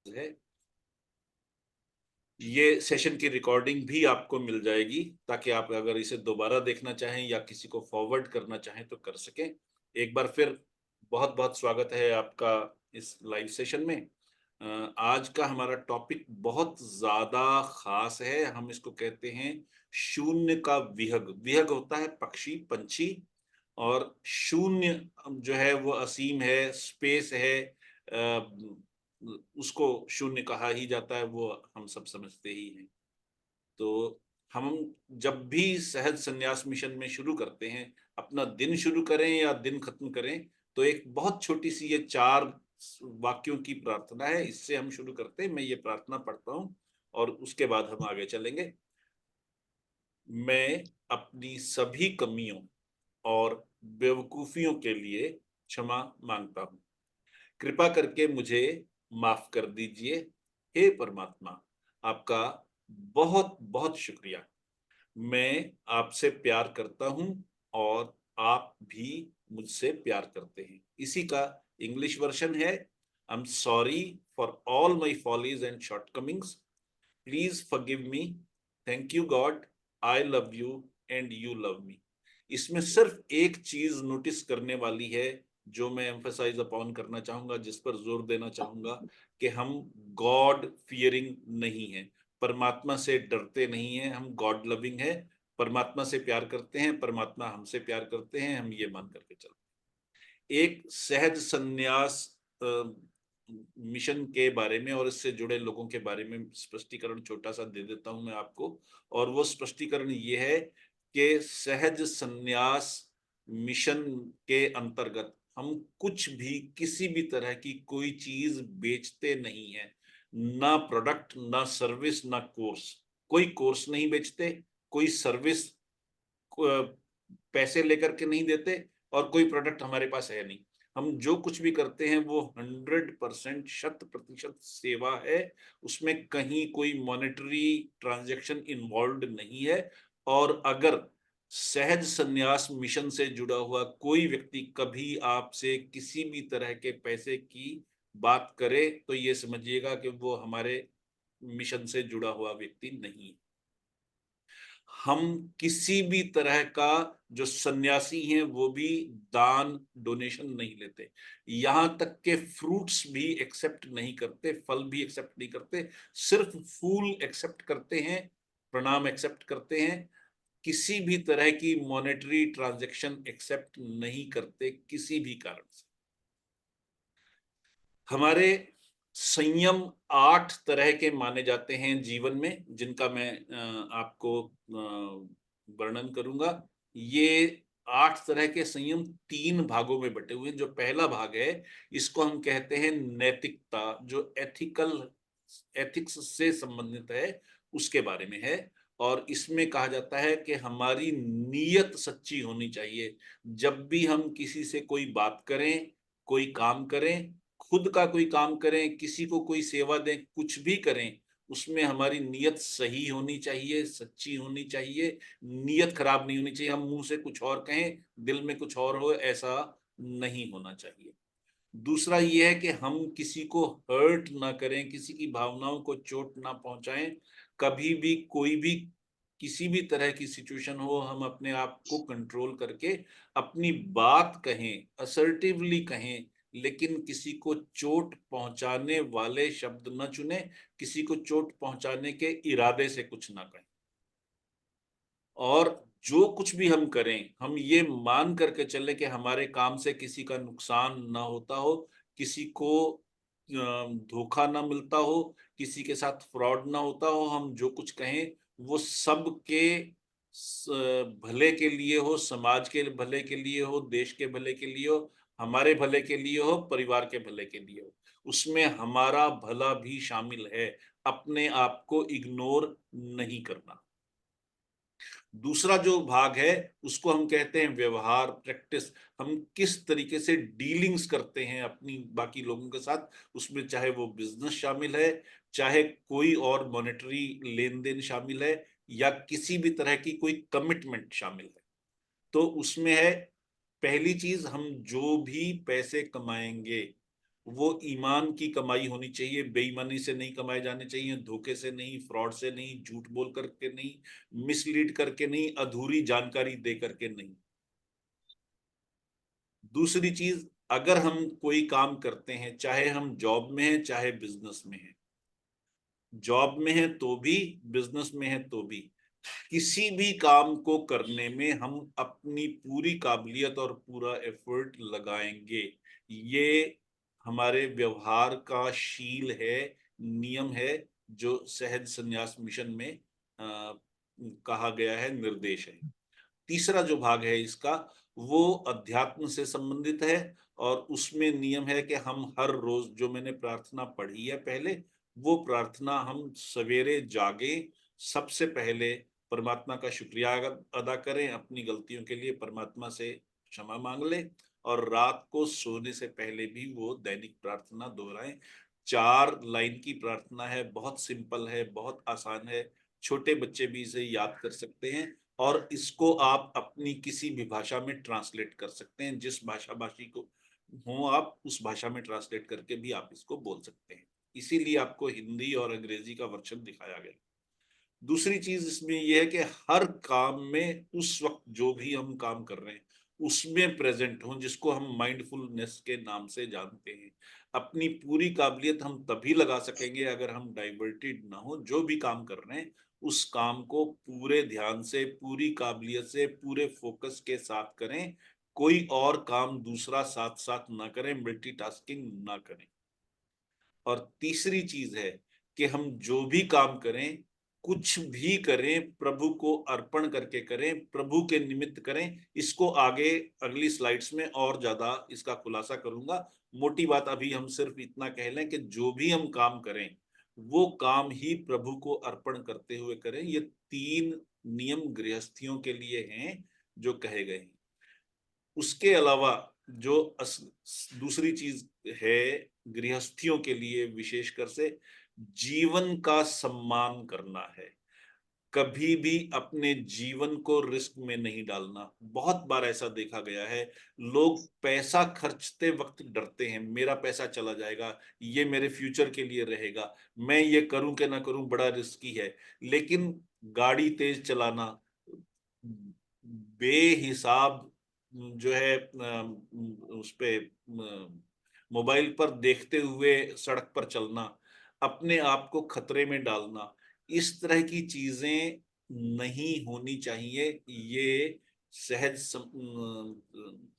है। ये सेशन की रिकॉर्डिंग भी आपको मिल जाएगी, ताकि आप अगर इसे दोबारा देखना चाहें या किसी को फॉरवर्ड करना चाहें तो कर सकें। एक बार फिर बहुत बहुत स्वागत है आपका इस लाइव सेशन में। आज का हमारा टॉपिक बहुत ज्यादा खास है। हम इसको कहते हैं शून्य का विहग। विहग होता है पक्षी, पंछी, और शून्य जो है वो असीम है, स्पेस है। उसको शून्य कहा ही जाता है, वो हम सब समझते ही हैं। तो हम जब भी सहज संन्यास मिशन में शुरू करते हैं, अपना दिन शुरू करें या दिन खत्म करें, तो एक बहुत छोटी सी ये 4 वाक्यों की प्रार्थना है, इससे हम शुरू करते हैं। मैं ये प्रार्थना पढ़ता हूँ और उसके बाद हम आगे चलेंगे। मैं अपनी सभी कमियों और बेवकूफियों के लिए क्षमा मांगता हूँ। कृपा करके मुझे माफ कर दीजिए। हे परमात्मा, आपका बहुत बहुत शुक्रिया। मैं आपसे प्यार करता हूं और आप भी मुझसे प्यार करते हैं। इसी का इंग्लिश वर्जन है, I am sorry for all my follies and shortcomings. Please forgive me. Thank you God. I love you and you love me. इसमें सिर्फ एक चीज नोटिस करने वाली है, जो मैं एम्फसाइज अपॉन करना चाहूंगा, जिस पर जोर देना चाहूंगा, कि हम गॉड फियरिंग नहीं है, परमात्मा से डरते नहीं है। हम गॉड लविंग है, परमात्मा से प्यार करते हैं, परमात्मा हमसे प्यार करते हैं। हम ये मान करके चलते हैं। एक सहज संन्यास मिशन के बारे में और इससे जुड़े लोगों के बारे में स्पष्टीकरण छोटा सा दे देता हूं मैं आपको। और वो स्पष्टीकरण ये है कि सहज संन्यास मिशन के अंतर्गत हम कुछ भी, किसी भी तरह की कोई चीज बेचते नहीं है। ना प्रोडक्ट, ना सर्विस, ना कोर्स। कोई कोर्स नहीं बेचते, कोई सर्विस पैसे लेकर के नहीं देते, और कोई प्रोडक्ट हमारे पास है नहीं। हम जो कुछ भी करते हैं वो 100%, 100% सेवा है। उसमें कहीं कोई मॉनेटरी ट्रांजैक्शन इन्वॉल्व नहीं है। और अगर सहज संन्यास मिशन से जुड़ा हुआ कोई व्यक्ति कभी आपसे किसी भी तरह के पैसे की बात करे, तो ये समझिएगा कि वो हमारे मिशन से जुड़ा हुआ व्यक्ति नहीं है। हम किसी भी तरह का, जो सन्यासी हैं वो भी दान डोनेशन नहीं लेते। यहां तक के फ्रूट्स भी एक्सेप्ट नहीं करते, फल भी एक्सेप्ट नहीं करते। सिर्फ फूल एक्सेप्ट करते हैं, प्रणाम एक्सेप्ट करते हैं। किसी भी तरह की मॉनेटरी ट्रांजैक्शन एक्सेप्ट नहीं करते किसी भी कारण से। हमारे संयम 8 तरह के माने जाते हैं जीवन में, जिनका मैं आपको वर्णन करूंगा। ये 8 तरह के संयम 3 भागों में बटे हुए हैं। जो पहला भाग है, इसको हम कहते हैं नैतिकता, जो एथिक्स से संबंधित है, उसके बारे में है। और इसमें कहा जाता है कि हमारी नीयत सच्ची होनी चाहिए। जब भी हम किसी से कोई बात करें, कोई काम करें, खुद का कोई काम करें, किसी को कोई सेवा दें, कुछ भी करें, उसमें हमारी नीयत सही होनी चाहिए, सच्ची होनी चाहिए। नीयत खराब नहीं होनी चाहिए। हम मुंह से कुछ और कहें, दिल में कुछ और हो, ऐसा नहीं होना चाहिए। दूसरा ये है कि हम किसी को हर्ट ना करें, किसी की भावनाओं को चोट ना पहुंचाएं। कभी भी कोई भी किसी भी तरह की सिचुएशन हो, हम अपने आप को कंट्रोल करके अपनी बात कहें, असर्टिवली कहें, लेकिन किसी को चोट पहुंचाने वाले शब्द न चुने, किसी को चोट पहुंचाने के इरादे से कुछ ना कहें। और जो कुछ भी हम करें, हम ये मान करके चले कि हमारे काम से किसी का नुकसान ना होता हो, किसी को धोखा ना मिलता हो, किसी के साथ फ्रॉड ना होता हो। हम जो कुछ कहें वो सबके भले के लिए हो, समाज के भले के लिए हो, देश के भले के लिए हो, हमारे भले के लिए हो, परिवार के भले के लिए हो। उसमें हमारा भला भी शामिल है। अपने आप को इग्नोर नहीं करना। दूसरा जो भाग है, उसको हम कहते हैं व्यवहार, प्रैक्टिस। हम किस तरीके से डीलिंग्स करते हैं अपनी बाकी लोगों के साथ, उसमें चाहे वो बिजनेस शामिल है, चाहे कोई और मॉनेटरी लेन देन शामिल है, या किसी भी तरह की कोई कमिटमेंट शामिल है। तो उसमें है, पहली चीज, हम जो भी पैसे कमाएंगे वो ईमान की कमाई होनी चाहिए, बेईमानी से नहीं कमाए जाने चाहिए, धोखे से नहीं, फ्रॉड से नहीं, झूठ बोल करके नहीं, मिसलीड करके नहीं, अधूरी जानकारी दे करके नहीं। दूसरी चीज, अगर हम कोई काम करते हैं, चाहे हम जॉब में हैं चाहे बिजनेस में हैं, जॉब में है तो भी, बिजनेस में है तो भी, किसी भी काम को करने में हम अपनी पूरी काबिलियत और पूरा एफर्ट लगाएंगे। ये हमारे व्यवहार का शील है, नियम है, जो सहज संन्यास मिशन में कहा गया है, निर्देश है। तीसरा जो भाग है इसका, वो अध्यात्म से संबंधित है, और उसमें नियम है कि हम हर रोज, जो मैंने प्रार्थना पढ़ी है पहले, वो प्रार्थना हम सवेरे जागे, सबसे पहले परमात्मा का शुक्रिया अदा करें, अपनी गलतियों के लिए परमात्मा से क्षमा मांग लें, और रात को सोने से पहले भी वो दैनिक प्रार्थना दोहराएं। 4 लाइन की प्रार्थना है, बहुत सिंपल है, बहुत आसान है, छोटे बच्चे भी इसे याद कर सकते हैं, और इसको आप अपनी किसी भी भाषा में ट्रांसलेट कर सकते हैं, जिस भाषी को हो आप उस भाषा में ट्रांसलेट करके भी आप इसको बोल सकते हैं। इसीलिए आपको हिंदी और अंग्रेजी का वर्जन दिखाया गया। दूसरी चीज इसमें यह है कि हर काम में उस वक्त जो भी हम काम कर रहे हैं उसमें प्रेजेंट हो, जिसको हम माइंडफुलनेस के नाम से जानते हैं। अपनी पूरी काबिलियत हम तभी लगा सकेंगे अगर हम डाइवर्टेड ना हो, जो भी काम कर रहे हैं उस काम को पूरे ध्यान से, पूरी काबिलियत से, पूरे फोकस के साथ करें। कोई और काम दूसरा साथ साथ ना करें, मल्टीटास्किंग ना करें। और तीसरी चीज है कि हम जो भी काम करें, कुछ भी करें, प्रभु को अर्पण करके करें, प्रभु के निमित्त करें। इसको आगे अगली स्लाइड्स में और ज्यादा इसका खुलासा करूंगा। मोटी बात अभी हम सिर्फ इतना कह लें कि जो भी हम काम करें वो काम ही प्रभु को अर्पण करते हुए करें। ये 3 नियम गृहस्थियों के लिए हैं जो कहे गए हैं। उसके अलावा जो दूसरी चीज है गृहस्थियों के लिए, विशेषकर से जीवन का सम्मान करना है। कभी भी अपने जीवन को रिस्क में नहीं डालना। बहुत बार ऐसा देखा गया है, लोग पैसा खर्चते वक्त डरते हैं, मेरा पैसा चला जाएगा, ये मेरे फ्यूचर के लिए रहेगा, मैं ये करूं कि ना करूं, बड़ा रिस्की है। लेकिन गाड़ी तेज चलाना, बेहिसाब जो है उस पे मोबाइल पर देखते हुए सड़क पर चलना, अपने आप को खतरे में डालना, इस तरह की चीजें नहीं होनी चाहिए। ये सहज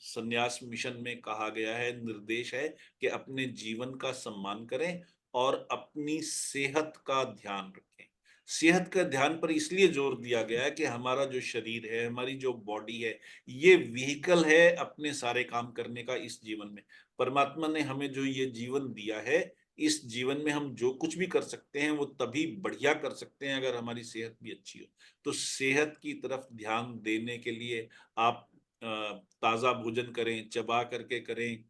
संन्यास मिशन में कहा गया है, निर्देश है कि अपने जीवन का सम्मान करें और अपनी सेहत का ध्यान रखें। सेहत का ध्यान पर इसलिए जोर दिया गया है कि हमारा जो शरीर है, हमारी जो बॉडी है, ये व्हीकल है अपने सारे काम करने का इस जीवन में। परमात्मा ने हमें जो ये जीवन दिया है, इस जीवन में हम जो कुछ भी कर सकते हैं वो तभी बढ़िया कर सकते हैं अगर हमारी सेहत भी अच्छी हो। तो सेहत की तरफ ध्यान देने के लिए आप ताजा भोजन करें, चबा करके करें,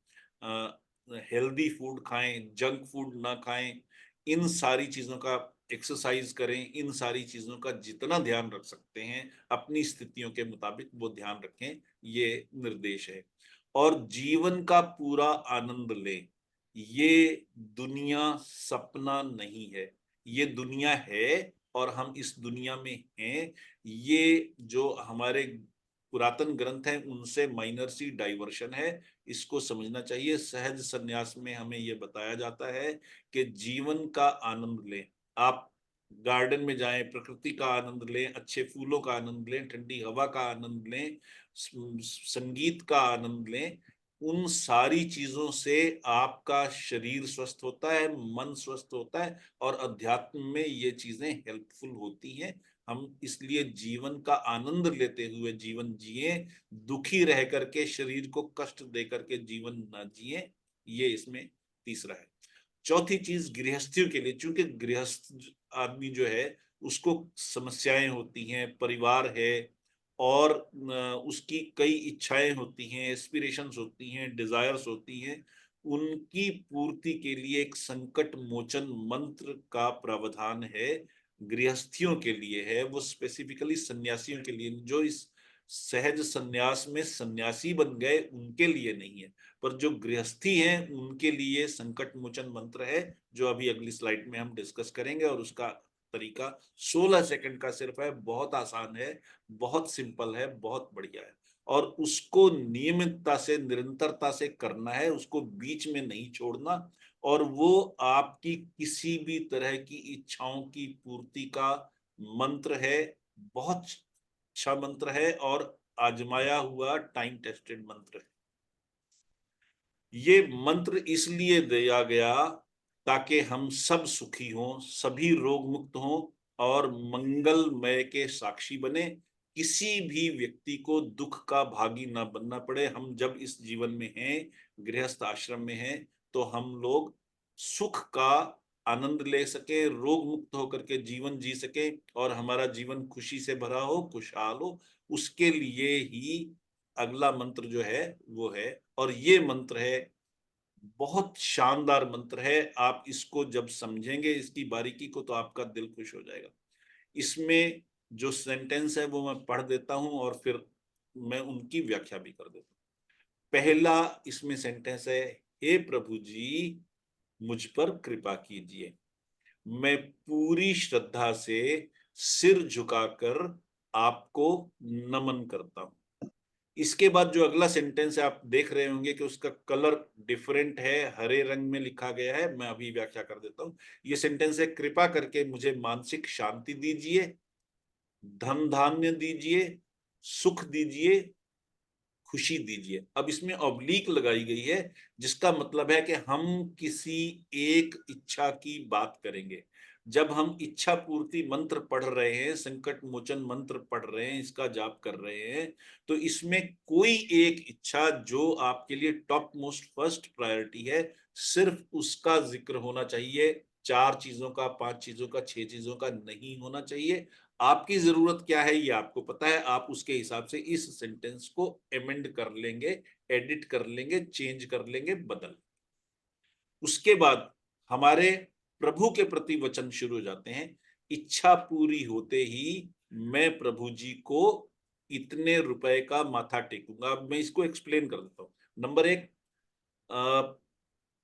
हेल्दी फूड खाएं, जंक फूड ना खाएं, इन सारी चीजों का एक्सरसाइज करें, इन सारी चीजों का जितना ध्यान रख सकते हैं अपनी स्थितियों के मुताबिक वो ध्यान रखें। ये निर्देश है। और जीवन का पूरा आनंद लें। ये दुनिया सपना नहीं है, ये दुनिया है और हम इस दुनिया में हैं। ये जो हमारे पुरातन ग्रंथ हैं उनसे माइनर सी डाइवर्शन है, इसको समझना चाहिए। सहज संन्यास में हमें ये बताया जाता है कि जीवन का आनंद लें। आप गार्डन में जाएं, प्रकृति का आनंद लें, अच्छे फूलों का आनंद लें, ठंडी हवा का आनंद लें, संगीत का आनंद लें। उन सारी चीजों से आपका शरीर स्वस्थ होता है, मन स्वस्थ होता है, और अध्यात्म में ये चीजें हेल्पफुल होती हैं। हम इसलिए जीवन का आनंद लेते हुए जीवन जिए, दुखी रह करके, शरीर को कष्ट दे करके जीवन ना जिए। ये इसमें तीसरा है। चौथी चीज गृहस्थियों के लिए, चूंकि गृहस्थ आदमी जो है उसको समस्याएं होती हैं, परिवार है, और उसकी कई इच्छाएं होती हैं, एस्पिरेशंस होती हैं, डिजायर्स होती हैं। उनकी पूर्ति के लिए एक संकट मोचन मंत्र का प्रावधान है, गृहस्थियों के लिए है, वो स्पेसिफिकली सन्यासियों के लिए, जो इस सहज संन्यास में सन्यासी बन गए उनके लिए नहीं है, पर जो गृहस्थी हैं उनके लिए संकट मोचन मंत्र है, जो अभी अगली स्लाइड में हम डिस्कस करेंगे। और उसका तरीका 16 सेकंड का सिर्फ है, बहुत आसान है, बहुत सिंपल है, बहुत बढ़िया है। और उसको नियमितता से, निरंतरता से करना है, उसको बीच में नहीं छोड़ना। और वो आपकी किसी भी तरह की इच्छाओं की पूर्ति का मंत्र है, बहुत अच्छा मंत्र है और आजमाया हुआ टाइम टेस्टेड मंत्र है। ये मंत्र इसलिए दिया गया ताकि हम सब सुखी हों, सभी रोग मुक्त हों और मंगलमय के साक्षी बने, किसी भी व्यक्ति को दुख का भागी ना बनना पड़े। हम जब इस जीवन में हैं, गृहस्थ आश्रम में हैं, तो हम लोग सुख का आनंद ले सके, रोग मुक्त होकर के जीवन जी सके और हमारा जीवन खुशी से भरा हो, खुशहाल हो। उसके लिए ही अगला मंत्र जो है वो है, और ये मंत्र है, बहुत शानदार मंत्र है। आप इसको जब समझेंगे, इसकी बारीकी को, तो आपका दिल खुश हो जाएगा। इसमें जो सेंटेंस है वो मैं पढ़ देता हूं और फिर मैं उनकी व्याख्या भी कर देता हूं। पहला इसमें सेंटेंस है, हे प्रभु जी मुझ पर कृपा कीजिए, मैं पूरी श्रद्धा से सिर झुकाकर आपको नमन करता हूं। इसके बाद जो अगला सेंटेंस है, आप देख रहे होंगे कि उसका कलर डिफरेंट है, हरे रंग में लिखा गया है। मैं अभी व्याख्या कर देता हूं। ये सेंटेंस है, कृपा करके मुझे मानसिक शांति दीजिए, धन धान्य दीजिए, सुख दीजिए, खुशी दीजिए। अब इसमें ऑब्लिक लगाई गई है, जिसका मतलब है कि हम किसी एक इच्छा की बात करेंगे। जब हम इच्छा पूर्ति मंत्र पढ़ रहे हैं, संकट मोचन मंत्र पढ़ रहे हैं, इसका जाप कर रहे हैं, तो इसमें कोई एक इच्छा जो आपके लिए टॉप मोस्ट फर्स्ट प्रायोरिटी है, सिर्फ उसका जिक्र होना चाहिए। 4 चीजों का, 5 चीजों का, 6 चीजों का नहीं होना चाहिए। आपकी जरूरत क्या है ये आपको पता है, आप उसके हिसाब से इस सेंटेंस को एमेंड कर लेंगे, एडिट कर लेंगे, चेंज कर लेंगे, बदल। उसके बाद हमारे प्रभु के प्रति वचन शुरू हो जाते हैं। इच्छा पूरी होते ही मैं प्रभु जी को इतने रुपए का माथा टेकूंगा। अब मैं इसको एक्सप्लेन कर देता हूं। नंबर एक,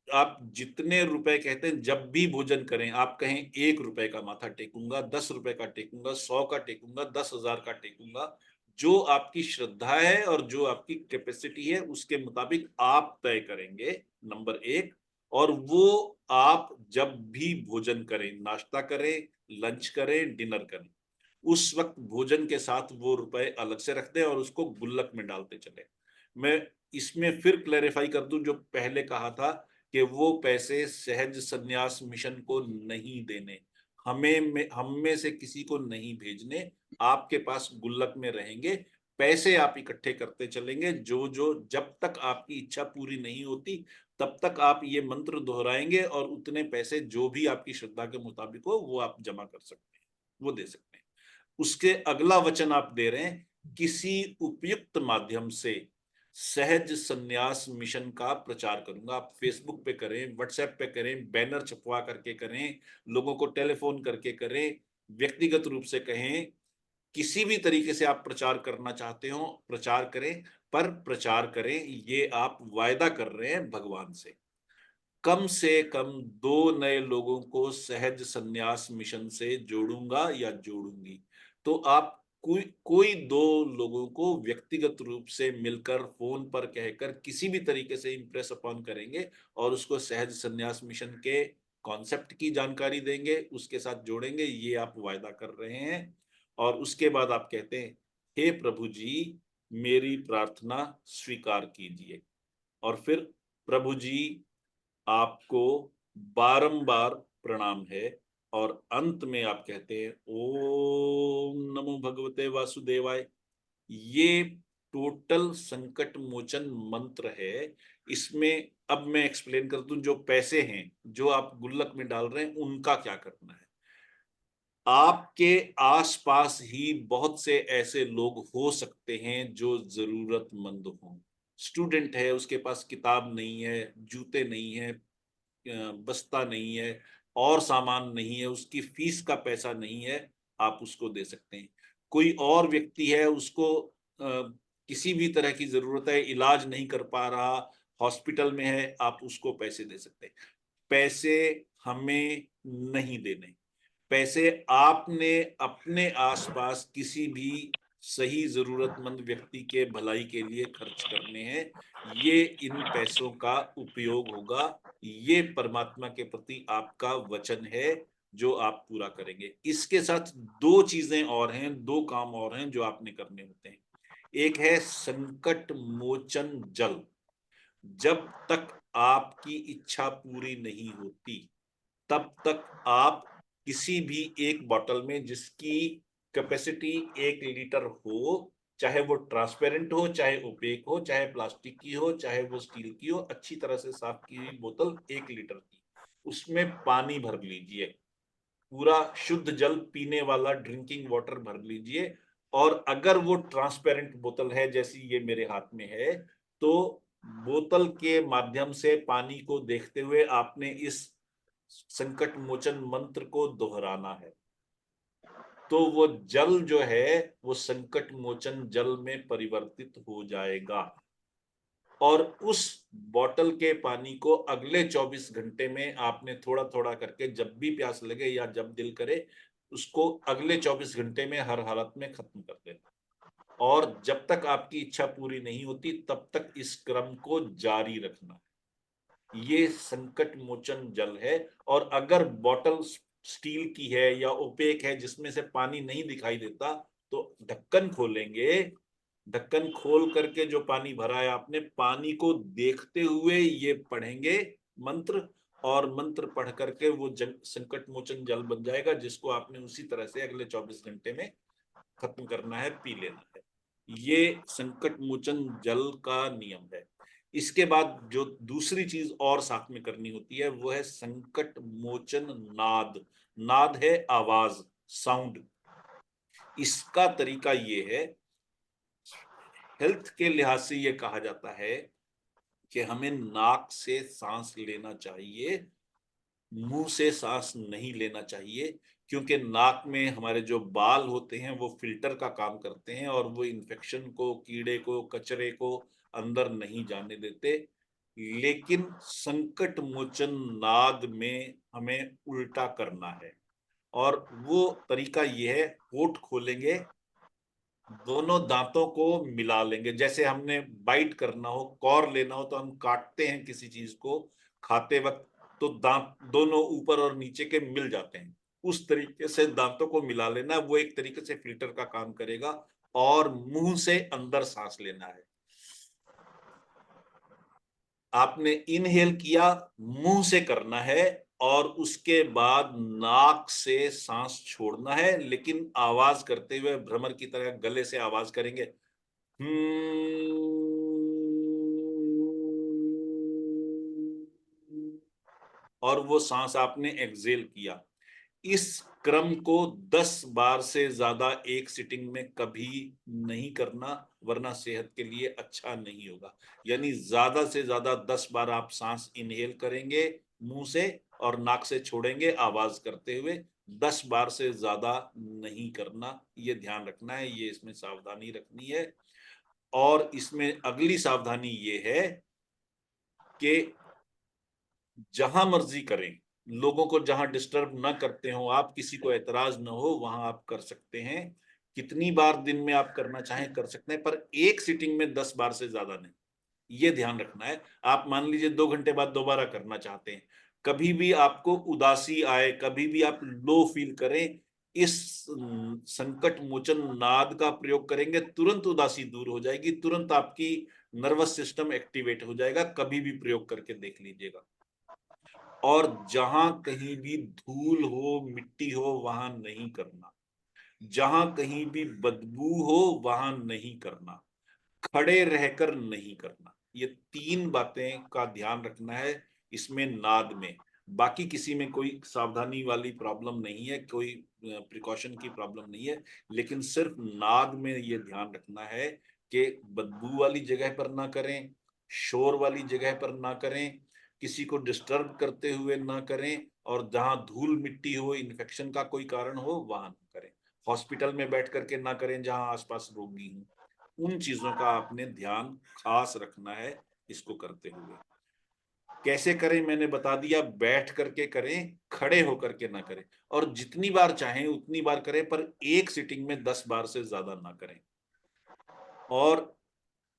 आप जितने रुपए कहते हैं, जब भी भोजन करें, आप कहें 1 रुपए का माथा टेकूंगा, 10 रुपए का टेकूंगा, 100 का टेकूंगा, 10,000 का टेकूंगा। जो आपकी श्रद्धा है और जो आपकी कैपेसिटी है, उसके मुताबिक आप तय करेंगे, नंबर एक। और वो आप जब भी भोजन करें, नाश्ता करें, लंच करें, डिनर करें, उस वक्त भोजन के साथ वो रुपए अलग से रख दें और उसको गुल्लक में डालते चले। मैं इसमें फिर क्लैरिफाई कर दूं, जो पहले कहा था कि वो पैसे सहज संन्यास मिशन को नहीं देने, हम में से किसी को नहीं भेजने, आपके पास गुल्लक में रहेंगे। पैसे आप इकट्ठे करते चलेंगे, जो जो जब तक आपकी इच्छा पूरी नहीं होती, तब तक आप ये मंत्र दोहराएंगे और उतने पैसे जो भी आपकी श्रद्धा के मुताबिक हो वो आप जमा कर सकते हैं, वो दे सकते हैं। उसके अगला वचन आप दे रहे हैं, किसी उपयुक्त माध्यम से सहज संन्यास मिशन का प्रचार करूंगा। आप फेसबुक पे करें, व्हाट्सएप पे करें, बैनर छपवा करके करें, लोगों को टेलीफोन करके करें, व्यक्तिगत रूप से कहें, किसी भी तरीके से आप प्रचार करना चाहते हो प्रचार करें, पर प्रचार करें, ये आप वायदा कर रहे हैं भगवान से कम 2 नए लोगों को सहज संन्यास मिशन से जोड़ूंगा या जोड़ूंगी। तो आप कोई 2 लोगों को व्यक्तिगत रूप से मिलकर, फोन पर कहकर, किसी भी तरीके से इंप्रेस अपॉन करेंगे और उसको सहज संन्यास मिशन के कॉन्सेप्ट की जानकारी देंगे, उसके साथ जोड़ेंगे, ये आप वायदा कर रहे हैं। और उसके बाद आप कहते हैं, हे प्रभु जी मेरी प्रार्थना स्वीकार कीजिए। और फिर, प्रभु जी आपको बारंबार प्रणाम है। और अंत में आप कहते हैं, ओम नमो भगवते वासुदेवाय। ये टोटल संकट मोचन मंत्र है। इसमें अब मैं एक्सप्लेन कर दूं, जो पैसे हैं जो आप गुल्लक में डाल रहे हैं, उनका क्या करना है। आपके आसपास ही बहुत से ऐसे लोग हो सकते हैं जो जरूरतमंद हों। स्टूडेंट है, उसके पास किताब नहीं है, जूते नहीं है, बस्ता नहीं है, और सामान नहीं है, उसकी फीस का पैसा नहीं है, आप उसको दे सकते हैं। कोई और व्यक्ति है, उसको किसी भी तरह की जरूरत है, इलाज नहीं कर पा रहा, हॉस्पिटल में है, आप उसको पैसे दे सकते हैं। पैसे हमें नहीं देने, पैसे आपने अपने आसपास किसी भी सही जरूरतमंद व्यक्ति के भलाई के लिए खर्च करने हैं। ये इन पैसों का उपयोग होगा, ये परमात्मा के प्रति आपका वचन है जो आप पूरा करेंगे। इसके साथ दो चीजें और हैं, दो काम और हैं जो आपने करने होते हैं। एक है संकट मोचन जल। जब तक आपकी इच्छा पूरी नहीं होती तब तक आप किसी भी एक बॉटल में जिसकी कैपेसिटी 1 लीटर हो, चाहे वो ट्रांसपेरेंट हो, चाहे ओपेक हो, चाहे प्लास्टिक की हो, चाहे वो स्टील की हो, अच्छी तरह से साफ की हुई बोतल 1 लीटर की, उसमें पानी भर लीजिए, पूरा शुद्ध जल पीने वाला ड्रिंकिंग वाटर भर लीजिए। और अगर वो ट्रांसपेरेंट बोतल है जैसी ये मेरे हाथ में है, तो बोतल के माध्यम से पानी को देखते हुए आपने इस संकट मोचन मंत्र को दोहराना है। तो वो जल जो है वो संकट मोचन जल में परिवर्तित हो जाएगा, और उस बॉटल के पानी को अगले 24 घंटे में आपने थोड़ा थोड़ा करके, जब भी प्यास लगे या जब दिल करे, उसको अगले 24 घंटे में हर हालत में खत्म कर देना। और जब तक आपकी इच्छा पूरी नहीं होती तब तक इस क्रम को जारी रखना। ये संकट मोचन जल है। और अगर बॉटल स्टील की है या ओपेक है जिसमें से पानी नहीं दिखाई देता, तो ढक्कन खोलेंगे, ढक्कन खोल करके जो पानी भरा है आपने, पानी को देखते हुए ये पढ़ेंगे मंत्र, और मंत्र पढ़ करके वो संकट मोचन जल बन जाएगा, जिसको आपने उसी तरह से अगले 24 घंटे में खत्म करना है, पी लेना है। ये संकट मोचन जल का नियम है। इसके बाद जो दूसरी चीज और साथ में करनी होती है वो है संकट मोचन नाद। नाद है आवाज, साउंड। इसका तरीका ये है, हेल्थ के लिहाज से ये कहा जाता है कि हमें नाक से सांस लेना चाहिए, मुंह से सांस नहीं लेना चाहिए, क्योंकि नाक में हमारे जो बाल होते हैं वो फिल्टर का काम करते हैं, और वो इन्फेक्शन को, कीड़े को, कचरे को अंदर नहीं जाने देते। लेकिन संकट मोचन नाद में हमें उल्टा करना है, और वो तरीका ये है, होठ खोलेंगे, दोनों दांतों को मिला लेंगे, जैसे हमने बाइट करना हो, कौर लेना हो, तो हम काटते हैं किसी चीज को खाते वक्त, तो दांत दोनों ऊपर और नीचे के मिल जाते हैं, उस तरीके से दांतों को मिला लेना। वो एक तरीके से फिल्टर का काम करेगा। और मुंह से अंदर सांस लेना है। आपने इनहेल किया, मुंह से करना है, और उसके बाद नाक से सांस छोड़ना है, लेकिन आवाज करते हुए, भ्रमर की तरह गले से आवाज करेंगे। और वो सांस आपने एक्सेल किया। इस क्रम को 10 बार से ज्यादा एक सिटिंग में कभी नहीं करना, वरना सेहत के लिए अच्छा नहीं होगा। यानी ज्यादा से ज्यादा 10 बार आप सांस इनहेल करेंगे मुंह से, और नाक से छोड़ेंगे आवाज करते हुए। 10 बार से ज्यादा नहीं करना, ये ध्यान रखना है, ये इसमें सावधानी रखनी है। और इसमें अगली सावधानी ये है कि जहां मर्जी करें, लोगों को जहां डिस्टर्ब ना करते हो आप, किसी को एतराज ना हो, वहां आप कर सकते हैं। कितनी बार दिन में आप करना चाहें कर सकते हैं, पर एक सिटिंग में 10 बार से ज्यादा नहीं, ये ध्यान रखना है। आप मान लीजिए 2 घंटे बाद दोबारा करना चाहते हैं, कभी भी आपको उदासी आए, कभी भी आप लो फील करें, इस संकट मोचन नाद का प्रयोग करेंगे, तुरंत उदासी दूर हो जाएगी, तुरंत आपकी नर्वस सिस्टम एक्टिवेट हो जाएगा। कभी भी प्रयोग करके देख लीजिएगा। और जहां कहीं भी धूल हो, मिट्टी हो, वहां नहीं करना। जहां कहीं भी बदबू हो वहां नहीं करना। खड़े रहकर नहीं करना। ये 3 बातें का ध्यान रखना है इसमें, नाद में। बाकी किसी में कोई सावधानी वाली प्रॉब्लम नहीं है, कोई प्रिकॉशन की प्रॉब्लम नहीं है, लेकिन सिर्फ नाद में ये ध्यान रखना है कि बदबू वाली जगह पर ना करें, शोर वाली जगह पर ना करें, किसी को डिस्टर्ब करते हुए ना करें, और जहां धूल मिट्टी हो, इन्फेक्शन का कोई कारण हो, वहां ना करें। हॉस्पिटल में बैठ करके ना करें जहां आसपास रोगी हों। उन चीजों का आपने ध्यान खास रखना है इसको करते हुए। कैसे करें मैंने बता दिया, बैठ करके करें, खड़े होकर के ना करें, और जितनी बार चाहें उतनी बार करें, पर एक सिटिंग में 10 बार से ज्यादा ना करें। और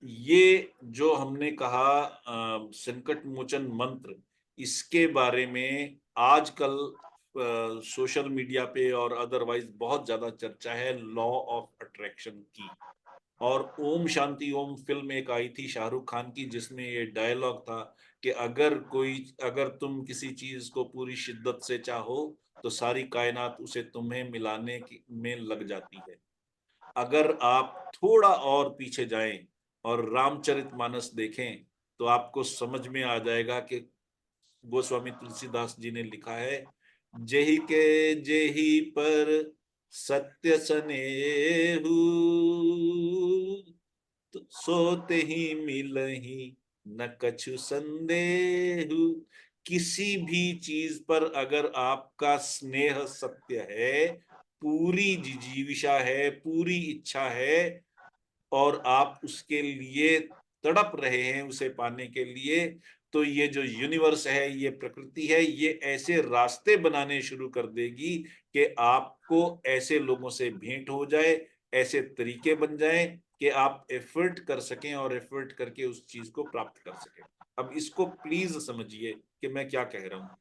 ये जो हमने कहा संकट मोचन मंत्र, इसके बारे में आजकल सोशल मीडिया पे और अदरवाइज बहुत ज्यादा चर्चा है, लॉ ऑफ अट्रैक्शन की। और ओम शांति ओम फिल्म एक आई थी शाहरुख खान की, जिसमें ये डायलॉग था कि अगर तुम किसी चीज को पूरी शिद्दत से चाहो तो सारी कायनात उसे तुम्हें में लग जाती है। अगर आप थोड़ा और पीछे जाएं और रामचरितमानस देखें तो आपको समझ में आ जाएगा कि गोस्वामी तुलसीदास जी ने लिखा है, जेहि के जेहि पर सत्य सनेहु, तो सोते ही मिलही न कछु संदेहु। किसी भी चीज पर अगर आपका स्नेह सत्य है, पूरी जिजीविषा है, पूरी इच्छा है, और आप उसके लिए तड़प रहे हैं उसे पाने के लिए, तो ये जो यूनिवर्स है, ये प्रकृति है, ये ऐसे रास्ते बनाने शुरू कर देगी कि आपको ऐसे लोगों से भेंट हो जाए, ऐसे तरीके बन जाए कि आप एफर्ट कर सकें और एफर्ट करके उस चीज को प्राप्त कर सकें। अब इसको प्लीज समझिए कि मैं क्या कह रहा हूं।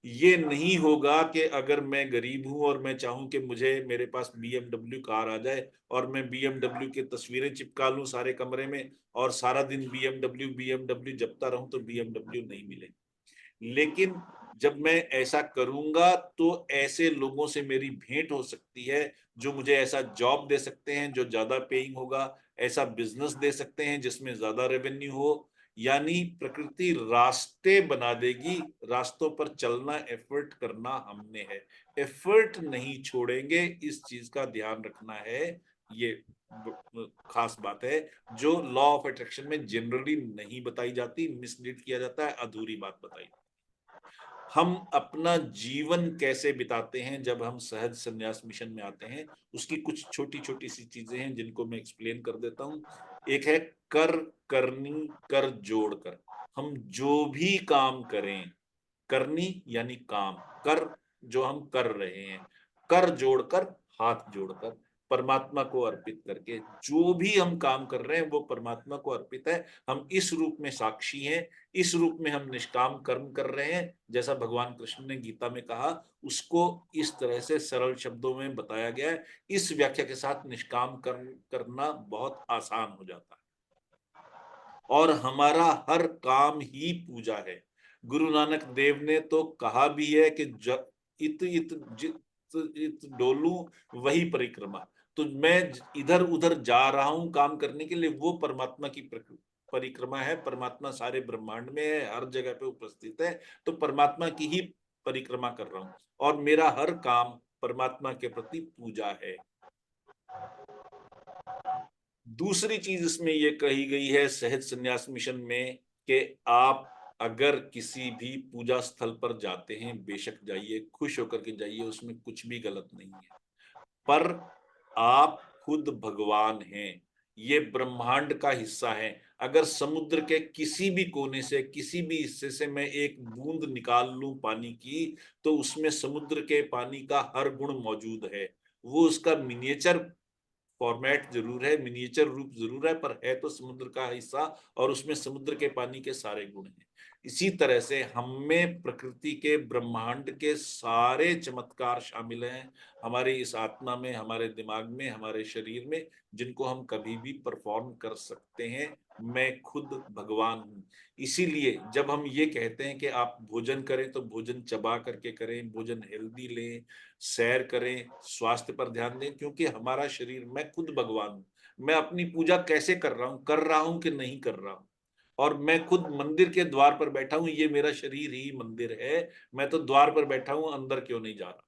ये नहीं होगा कि अगर मैं गरीब हूं और मैं चाहूं कि मुझे मेरे पास बीएमडब्ल्यू कार आ जाए और मैं बीएमडब्ल्यू की तस्वीरें चिपका लूं सारे कमरे में और सारा दिन बीएमडब्ल्यू बीएमडब्ल्यू जपता रहूं, तो बीएमडब्ल्यू नहीं मिलेगी। लेकिन जब मैं ऐसा करूंगा तो ऐसे लोगों से मेरी भेंट हो सकती है जो मुझे ऐसा जॉब दे सकते हैं जो ज्यादा पेइंग होगा, ऐसा बिजनेस दे सकते हैं जिसमें ज्यादा रेवेन्यू हो। यानी प्रकृति रास्ते बना देगी, रास्तों पर चलना एफर्ट करना हमने है, एफर्ट नहीं छोड़ेंगे, इस चीज का ध्यान रखना है। ये खास बात है जो लॉ ऑफ अट्रैक्शन में जनरली नहीं बताई जाती, मिसलीड किया जाता है, अधूरी बात बताई। हम अपना जीवन कैसे बिताते हैं जब हम सहज संन्यास मिशन में आते हैं, उसकी कुछ छोटी छोटी सी चीजें हैं जिनको मैं एक्सप्लेन कर देता हूं। एक है कर, करनी, कर जोड़कर। हम जो भी काम करें, करनी यानी काम, कर जो हम कर रहे हैं, कर जोड़कर, हाथ जोड़कर, परमात्मा को अर्पित करके, जो भी हम काम कर रहे हैं वो परमात्मा को अर्पित है। हम इस रूप में साक्षी हैं, इस रूप में हम निष्काम कर्म कर रहे हैं, जैसा भगवान कृष्ण ने गीता में कहा, उसको इस तरह से सरल शब्दों में बताया गया है। इस व्याख्या के साथ निष्काम कर्म करना बहुत आसान हो जाता है और हमारा हर काम ही पूजा है। गुरु नानक देव ने तो कहा भी है कि इत इत जित इत डोलू वही परिक्रमा। तो मैं इधर उधर जा रहा हूं काम करने के लिए, वो परमात्मा की परिक्रमा है। परमात्मा सारे ब्रह्मांड में है, हर जगह पे उपस्थित है, तो परमात्मा की ही परिक्रमा कर रहा हूं और मेरा हर काम परमात्मा के प्रति पूजा है। दूसरी चीज इसमें यह कही गई है सहज संन्यास मिशन में कि आप अगर किसी भी पूजा स्थल पर जाते हैं, बेशक जाइए, खुश होकर के जाइए, उसमें कुछ भी गलत नहीं है, पर आप खुद भगवान हैं, ये ब्रह्मांड का हिस्सा है। अगर समुद्र के किसी भी कोने से, किसी भी हिस्से से मैं एक बूंद निकाल लूं पानी की, तो उसमें समुद्र के पानी का हर गुण मौजूद है। वो उसका मिनिएचर फॉर्मेट जरूर है, मिनिएचर रूप जरूर है, पर है तो समुद्र का हिस्सा और उसमें समुद्र के पानी के सारे गुण हैं। इसी तरह से हम में प्रकृति के, ब्रह्मांड के सारे चमत्कार शामिल हैं हमारे इस आत्मा में, हमारे दिमाग में, हमारे शरीर में, जिनको हम कभी भी परफॉर्म कर सकते हैं। मैं खुद भगवान हूं। इसीलिए जब हम ये कहते हैं कि आप भोजन करें तो भोजन चबा करके करें, भोजन हेल्दी लें, सैर करें, स्वास्थ्य पर ध्यान दें, क्योंकि हमारा शरीर, मैं खुद भगवान हूं। मैं अपनी पूजा कैसे कर रहा हूं कि नहीं कर रहा हूं, और मैं खुद मंदिर के द्वार पर बैठा हूं, ये मेरा शरीर ही मंदिर है, मैं तो द्वार पर बैठा हूं, अंदर क्यों नहीं जा रहा।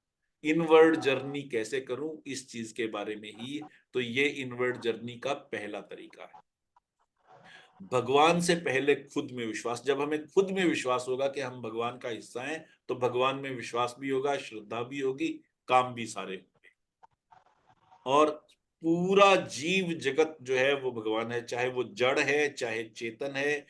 इनवर्ड जर्नी कैसे करूं, इस चीज के बारे में ही तो ये इनवर्ड जर्नी का पहला तरीका है। भगवान से पहले खुद में विश्वास। जब हमें खुद में विश्वास होगा कि हम भगवान का हिस्सा हैं, तो भगवान में विश्वास भी होगा, श्रद्धा भी होगी, काम भी सारे होंगे। और पूरा जीव जगत जो है वो भगवान है, चाहे वो जड़ है, चाहे चेतन है,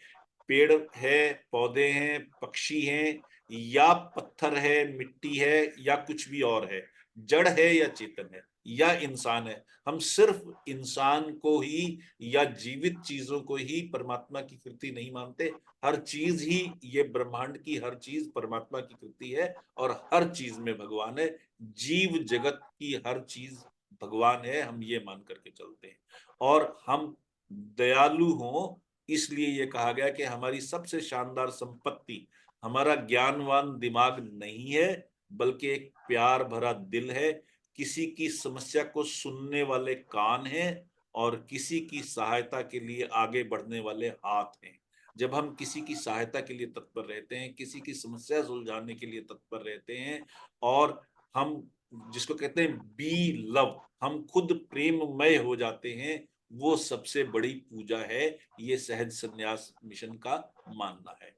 पेड़ है, पौधे हैं, पक्षी हैं, या पत्थर है, मिट्टी है, या कुछ भी और है, जड़ है या चेतन है या इंसान है। हम सिर्फ इंसान को ही या जीवित चीजों को ही परमात्मा की कृति नहीं मानते। हर चीज ही, ये ब्रह्मांड की हर चीज परमात्मा की कृति है और हर चीज में भगवान है। जीव जगत की हर चीज भगवान है, हम ये मान करके चलते हैं। और हम दयालु हों, इसलिए ये कहा गया कि हमारी सबसे शानदार संपत्ति हमारा ज्ञानवान दिमाग नहीं है, बल्कि एक प्यार भरा दिल है, किसी की समस्या को सुनने वाले कान हैं और किसी की सहायता के लिए आगे बढ़ने वाले हाथ हैं। जब हम किसी की सहायता के लिए तत्पर रहते हैं, किसी की समस्या सुलझाने के लिए तत्पर रहते हैं, और हम जिसको कहते हैं बी लव, हम खुद प्रेममय हो जाते हैं, वो सबसे बड़ी पूजा है। ये सहज संन्यास मिशन का मानना है।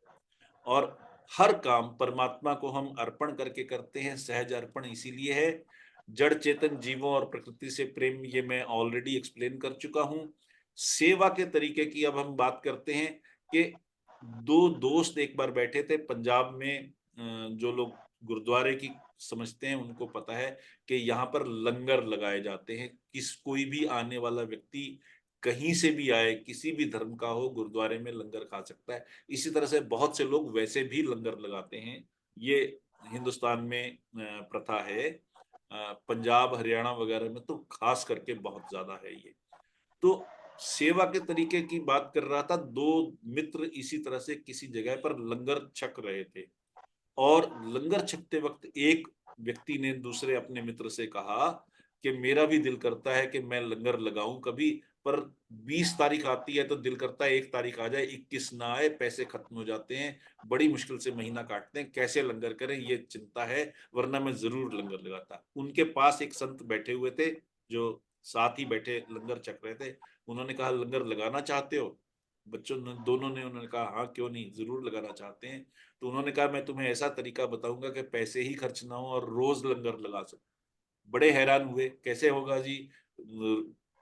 और हर काम परमात्मा को हम अर्पण करके करते हैं। सहज अर्पण इसीलिए है। जड़ चेतन जीवों और प्रकृति से प्रेम, ये मैं ऑलरेडी एक्सप्लेन कर चुका हूं। सेवा के तरीके की अब हम बात करते हैं कि दो दोस्त एक बार बैठे थे पंजाब में। जो लोग गुरुद्वारे की समझते हैं उनको पता है कि यहाँ पर लंगर लगाए जाते हैं। कोई भी आने वाला व्यक्ति कहीं से भी आए, किसी भी धर्म का हो, गुरुद्वारे में लंगर खा सकता है। इसी तरह से बहुत से लोग वैसे भी लंगर लगाते हैं। ये हिंदुस्तान में प्रथा है। पंजाब हरियाणा वगैरह में तो खास करके बहुत ज्यादा है ये। तो सेवा के तरीके की बात कर रहा था। दो मित्र इसी तरह से किसी जगह पर लंगर छक रहे थे, और लंगर छकते वक्त एक व्यक्ति ने दूसरे अपने मित्र से कहा कि मेरा भी दिल करता है कि मैं लंगर लगाऊं कभी, पर 20 तारीख आती है तो दिल करता है 1 तारीख आ जाए, 21 ना आए, पैसे खत्म हो जाते हैं, बड़ी मुश्किल से महीना काटते हैं, कैसे लंगर करें ये चिंता है, वरना मैं जरूर लंगर लगाता। उनके पास एक संत बैठे हुए थे जो साथ ही बैठे लंगर छक रहे थे। उन्होंने कहा लंगर लगाना चाहते हो? बच्चों ने दोनों ने उन्होंने कहा हाँ क्यों नहीं, जरूर लगाना चाहते हैं। तो उन्होंने कहा मैं तुम्हें ऐसा तरीका बताऊंगा कि पैसे ही खर्च ना हो और रोज लंगर लगा सको। बड़े हैरान हुए, कैसे होगा जी?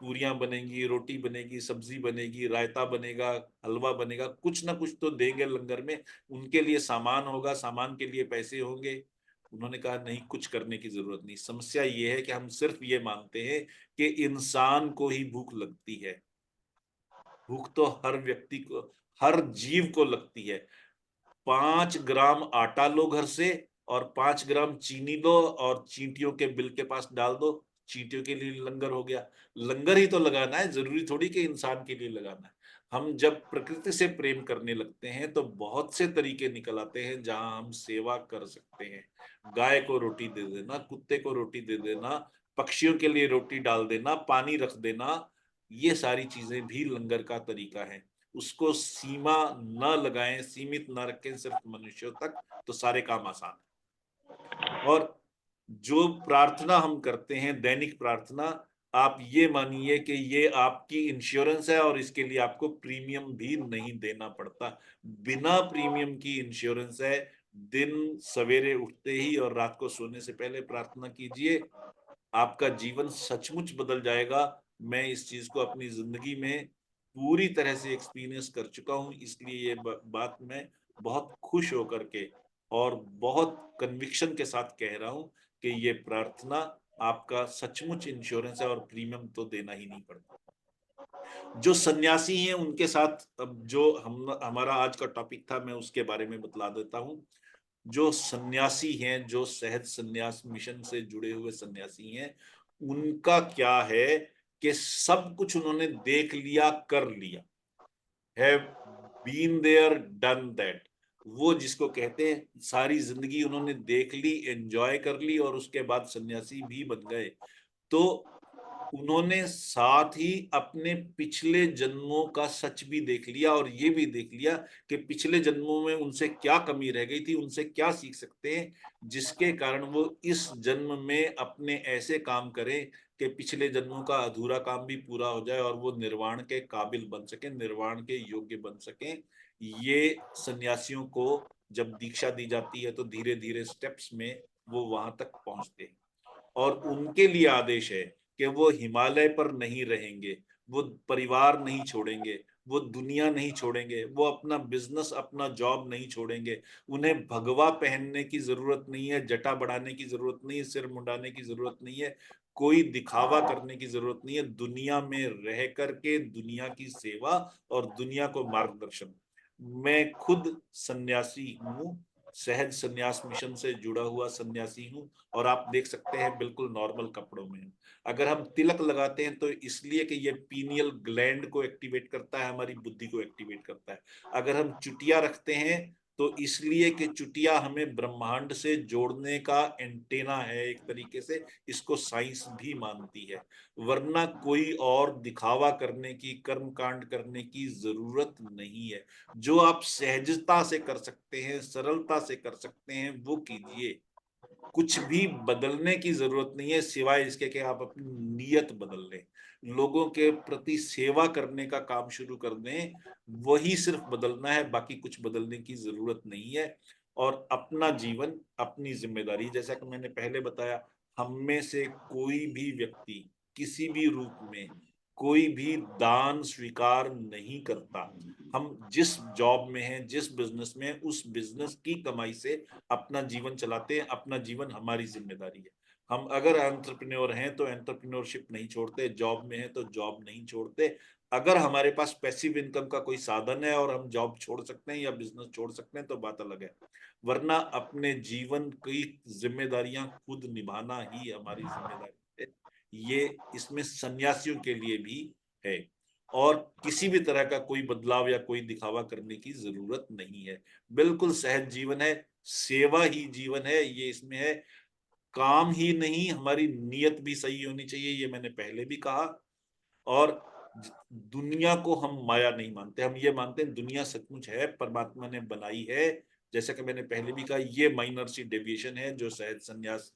पूरियां बनेंगी, रोटी बनेगी, सब्जी बनेगी, रायता बनेगा, हलवा बनेगा, कुछ ना कुछ तो देंगे लंगर में। उनके लिए सामान होगा, सामान के लिए पैसे होंगे। उन्होंने कहा नहीं, कुछ करने की जरूरत नहीं। समस्या ये है कि हम सिर्फ ये मानते हैं कि इंसान को ही भूख लगती है। भूख तो हर व्यक्ति को, हर जीव को लगती है। 5 ग्राम आटा लो घर से और 5 ग्राम चीनी लो और चींटियों के बिल के पास डाल दो, चींटियों के लिए लंगर हो गया। लंगर ही तो लगाना है, जरूरी थोड़ी कि इंसान के लिए लगाना है। हम जब प्रकृति से प्रेम करने लगते हैं तो बहुत से तरीके निकल आते हैं जहां हम सेवा कर सकते हैं। गाय को रोटी दे देना, कुत्ते को रोटी दे देना, पक्षियों के लिए रोटी डाल देना, पानी रख देना, ये सारी चीजें भी लंगर का तरीका है। उसको सीमा न लगाएं, सीमित न रखें सिर्फ मनुष्यों तक, तो सारे काम आसान है। और जो प्रार्थना हम करते हैं, दैनिक प्रार्थना, आप ये मानिए कि ये आपकी इंश्योरेंस है और इसके लिए आपको प्रीमियम भी नहीं देना पड़ता। बिना प्रीमियम की इंश्योरेंस है। दिन सवेरे उठते ही और रात को सोने से पहले प्रार्थना कीजिए, आपका जीवन सचमुच बदल जाएगा। मैं इस चीज को अपनी जिंदगी में पूरी तरह से एक्सपीरियंस कर चुका हूं, इसलिए ये बात मैं बहुत खुश होकर के और बहुत कन्विक्शन के साथ कह रहा हूं कि ये प्रार्थना आपका सचमुच इंश्योरेंस है और प्रीमियम तो देना ही नहीं पड़ता। जो सन्यासी हैं उनके साथ अब जो हम हमारा आज का टॉपिक था, मैं उसके बारे में बतला देता हूं। जो सन्यासी हैं, जो सहज सन्यास मिशन से जुड़े हुए सन्यासी हैं, उनका क्या है कि सब कुछ उन्होंने देख लिया, कर लिया, have been there, done that. वो जिसको कहते हैं सारी जिंदगी उन्होंने देख ली, एंजॉय कर ली और उसके बाद सन्यासी भी बन गए। तो उन्होंने साथ ही अपने पिछले जन्मों का सच भी देख लिया और ये भी देख लिया कि पिछले जन्मों में उनसे क्या कमी रह गई थी, उनसे क्या सीख सकते हैं, जिसके कारण वो इस जन्म में अपने ऐसे काम करें कि पिछले जन्मों का अधूरा काम भी पूरा हो जाए और वो निर्वाण के काबिल बन सके, निर्वाण के योग्य बन सके। ये सन्यासियों को जब दीक्षा दी जाती है तो धीरे धीरे स्टेप्स में वो वहां तक पहुंचते हैं। और उनके लिए आदेश है कि वो हिमालय पर नहीं रहेंगे, वो परिवार नहीं छोड़ेंगे, वो दुनिया नहीं छोड़ेंगे, वो अपना बिजनेस, अपना जॉब नहीं छोड़ेंगे। उन्हें भगवा पहनने की जरूरत नहीं है, जटा बढ़ाने की जरूरत नहीं है, सिर मुंडाने की जरूरत नहीं है, कोई दिखावा करने की जरूरत नहीं है। दुनिया में रह करके दुनिया की सेवा और दुनिया को मार्गदर्शन। मैं खुद सन्यासी हूँ, सहज सन्यास मिशन से जुड़ा हुआ सन्यासी हूँ, और आप देख सकते हैं बिल्कुल नॉर्मल कपड़ों में हूँ। अगर हम तिलक लगाते हैं तो इसलिए कि ये पीनियल ग्लैंड को एक्टिवेट करता है, हमारी बुद्धि को एक्टिवेट करता है। अगर हम चुटिया रखते हैं तो इसलिए कि चुटिया हमें ब्रह्मांड से जोड़ने का एंटेना है एक तरीके से, इसको साइंस भी मानती है। वरना कोई और दिखावा करने की, कर्म कांड करने की जरूरत नहीं है। जो आप सहजता से कर सकते हैं, सरलता से कर सकते हैं, वो कीजिए। कुछ भी बदलने की जरूरत नहीं है सिवाय इसके कि आप अपनी नीयत बदल लें, लोगों के प्रति सेवा करने का काम शुरू कर दें। वही सिर्फ बदलना है, बाकी कुछ बदलने की जरूरत नहीं है। और अपना जीवन अपनी जिम्मेदारी, जैसा कि मैंने पहले बताया, हम में से कोई भी व्यक्ति किसी भी रूप में कोई भी दान स्वीकार नहीं करता। हम जिस जॉब में हैं, जिस बिजनेस में हैं, उस बिजनेस की कमाई से अपना जीवन चलाते हैं। अपना जीवन हमारी जिम्मेदारी है। हम अगर एंटरप्रेन्योर हैं तो एंटरप्रेन्योरशिप नहीं छोड़ते, जॉब में हैं तो जॉब नहीं छोड़ते। अगर हमारे पास पैसिव इनकम का कोई साधन है और हम जॉब छोड़ सकते हैं या बिजनेस छोड़ सकते हैं तो बात अलग है। वरना अपने जीवन की जिम्मेदारियां खुद निभाना ही हमारी जिम्मेदारी है। ये इसमें सन्यासियों के लिए भी है। और किसी भी तरह का कोई बदलाव या कोई दिखावा करने की जरूरत नहीं है। बिल्कुल सहज जीवन है, सेवा ही जीवन है, ये इसमें है। काम ही नहीं, हमारी नीयत भी सही होनी चाहिए, ये मैंने पहले भी कहा। और दुनिया को हम माया नहीं मानते, हम ये मानते हैं दुनिया सचमुच है, परमात्मा ने बनाई है। जैसा कि मैंने पहले भी कहा, ये माइनर सी डेविएशन है जो सहज संन्यास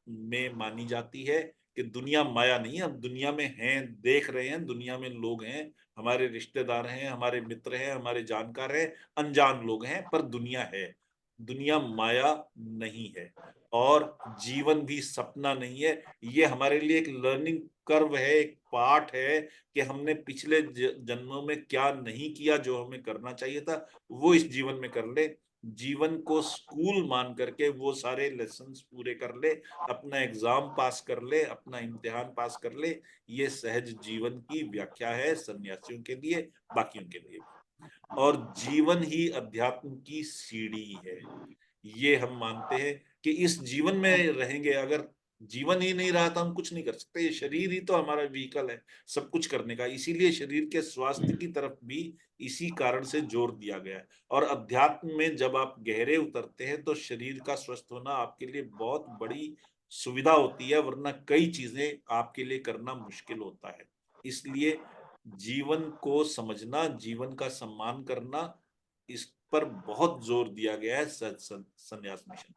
में मानी जाती है, कि दुनिया माया नहीं है। हम दुनिया में हैं, देख रहे हैं, दुनिया में लोग हैं, हमारे रिश्तेदार हैं, हमारे मित्र हैं, हमारे जानकार हैं, अनजान लोग हैं, पर दुनिया है। दुनिया माया नहीं है। और जीवन भी सपना नहीं है। ये हमारे लिए एक लर्निंग कर्व है, एक पाठ है, कि हमने पिछले जन्मों में क्या नहीं किया जो हमें करना चाहिए था, वो इस जीवन में कर ले। जीवन को स्कूल मान करके वो सारे लेसन्स पूरे कर ले, अपना एग्जाम पास कर ले, अपना इम्तिहान पास कर ले। ये सहज जीवन की व्याख्या है सन्यासियों के लिए, बाकियों के लिए। और जीवन ही अध्यात्म की सीढ़ी है। ये हम मानते हैं कि इस जीवन में रहेंगे, अगर जीवन ही नहीं रहा तो हम कुछ नहीं कर सकते। ये शरीर ही तो हमारा व्हीकल है सब कुछ करने का। इसीलिए शरीर के स्वास्थ्य की तरफ भी इसी कारण से जोर दिया गया है। और अध्यात्म में जब आप गहरे उतरते हैं तो शरीर का स्वस्थ होना आपके लिए बहुत बड़ी सुविधा होती है, वरना कई चीजें आपके लिए करना मुश्किल होता है। इसलिए जीवन को समझना, जीवन का सम्मान करना, इस पर बहुत जोर दिया गया है संन्यास मिशन।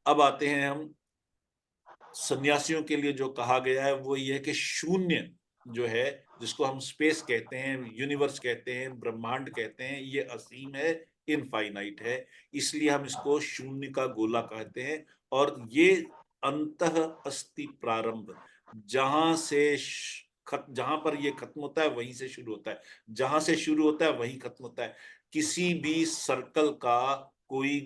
अब आते हैं हम सन्यासियों के लिए जो कहा गया है, वो ये है कि शून्य जो है, जिसको हम स्पेस कहते हैं, यूनिवर्स कहते हैं, ब्रह्मांड कहते हैं, ये असीम है, इनफाइनाइट है। इसलिए हम इसको शून्य का गोला कहते हैं। और ये अंतः अस्ति प्रारंभ, जहां से जहां पर ये खत्म होता है वहीं से शुरू होता है, जहां से शुरू होता है वहीं खत्म होता है। किसी भी सर्कल का कोई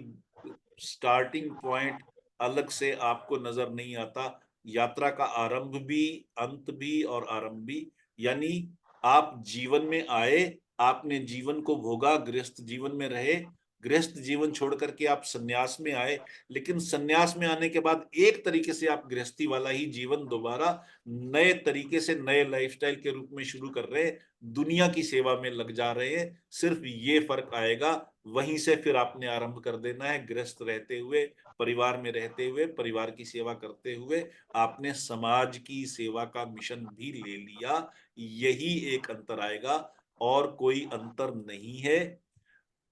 स्टार्टिंग पॉइंट अलग से आपको नजर नहीं आता। यात्रा का आरंभ भी, अंत भी और आरंभ भी। यानी आप जीवन में आए, आपने जीवन को भोगा, गृहस्थ जीवन में रहे, गृहस्थ जीवन छोड़ करके आप सन्यास में आए। लेकिन सन्यास में आने के बाद एक तरीके से आप गृहस्थी वाला ही जीवन दोबारा नए तरीके से, नए लाइफस्टाइल के रूप में शुरू कर रहे हैं, दुनिया की सेवा में लग जा रहे हैं। सिर्फ ये फर्क आएगा, वहीं से फिर आपने आरंभ कर देना है। गृहस्थ रहते हुए, परिवार में रहते हुए, परिवार की सेवा करते हुए आपने समाज की सेवा का मिशन भी ले लिया। यही एक अंतर आएगा, और कोई अंतर नहीं है।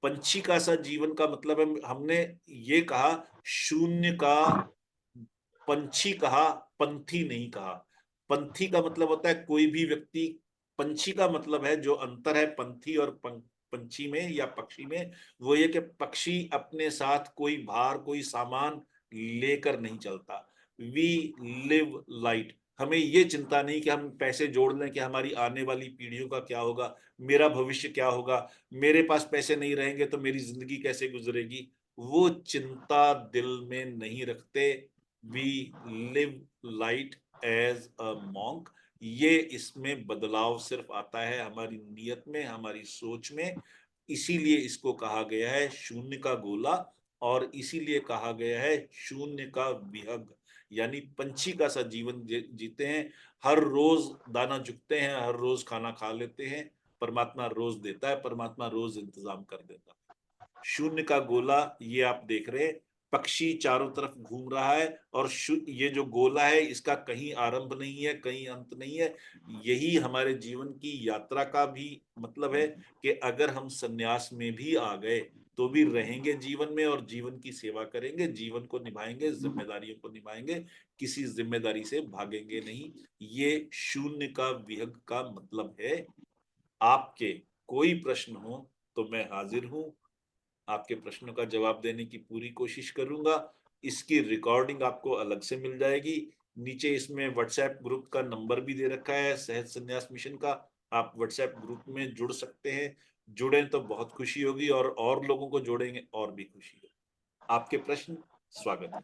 पंछी का सा जीवन का मतलब है, हमने ये कहा शून्य का, पंछी कहा, पंथी नहीं कहा। पंथी का मतलब होता है कोई भी व्यक्ति, पंछी का मतलब है जो अंतर है पंथी और पंछी में या पक्षी में, वो ये कि पक्षी अपने साथ कोई भार, कोई सामान लेकर नहीं चलता। We live light. हमें ये चिंता नहीं कि हम पैसे जोड़ लें कि हमारी आने वाली पीढ़ियों का क्या होगा, मेरा भविष्य क्या होगा, मेरे पास पैसे नहीं रहेंगे तो मेरी जिंदगी कैसे गुजरेगी, वो चिंता दिल में नहीं रखते। We live light as a monk. ये इसमें बदलाव सिर्फ आता है हमारी नीयत में, हमारी सोच में। इसीलिए इसको कहा गया है शून्य का गोला, और इसीलिए कहा गया है शून्य का विहग। यानी पंछी का सा जीवन जीते हैं, हर रोज दाना चुगते हैं, हर रोज खाना खा लेते हैं, परमात्मा रोज देता है, परमात्मा रोज इंतजाम कर देता है। शून्य का गोला ये आप देख रहे हैं, पक्षी चारों तरफ घूम रहा है, और ये जो गोला है इसका कहीं आरंभ नहीं है, कहीं अंत नहीं है। यही हमारे जीवन की यात्रा का भी मतलब है कि अगर हम सन्यास में भी आ गए तो भी रहेंगे जीवन में, और जीवन की सेवा करेंगे, जीवन को निभाएंगे, जिम्मेदारियों को निभाएंगे, किसी जिम्मेदारी से भागेंगे नहीं। ये शून्य का विहग का मतलब है। आपके कोई प्रश्न हो तो मैं हाजिर हूं, आपके प्रश्नों का जवाब देने की पूरी कोशिश करूंगा। इसकी रिकॉर्डिंग आपको अलग से मिल जाएगी। नीचे इसमें व्हाट्सएप ग्रुप का नंबर भी दे रखा है, सहज संन्यास मिशन का। आप व्हाट्सएप ग्रुप में जुड़ सकते हैं। जुड़े तो बहुत खुशी होगी, और लोगों को जोड़ेंगे और भी खुशी होगी। आपके प्रश्न स्वागत है।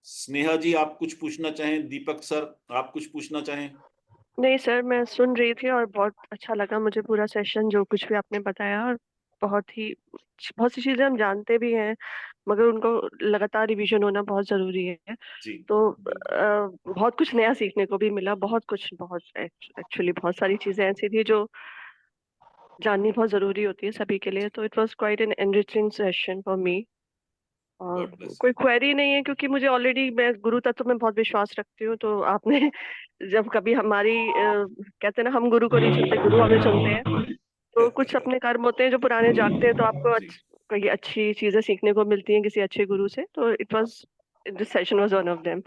स्नेहा जी, आप कुछ पूछना चाहें? दीपक सर, आप कुछ पूछना चाहें? नहीं सर, मैं सुन रही थी और बहुत अच्छा लगा मुझे पूरा सेशन, जो कुछ भी आपने बताया। और बहुत सी चीजें हम जानते भी हैं, मगर उनको लगातार रिवीजन होना बहुत जरूरी है। जी तो बिल्कुल। बहुत कुछ नया सीखने को भी मिला, बहुत एक्चुअली बहुत सारी चीजें ऐसी थी जो जाननी बहुत जरूरी होती है सभी के लिए। तो it was quite an enriching session for me. और गॉड ब्लेस कोई क्वेरी नहीं है, क्योंकि मुझे ऑलरेडी, मैं गुरु तत्व में बहुत विश्वास रखती हूँ। तो आपने जब कभी हमारी कहते हैं ना, हम गुरु को नहीं चुनते, गुरु हमें चुनते हैं। तो कुछ यू। अपने कर्म होते हैं जो पुराने जागते हैं, तो आपको जी कई अच्छी चीजें सीखने को मिलती हैं किसी अच्छे गुरु से। तो it was, this session was one of them.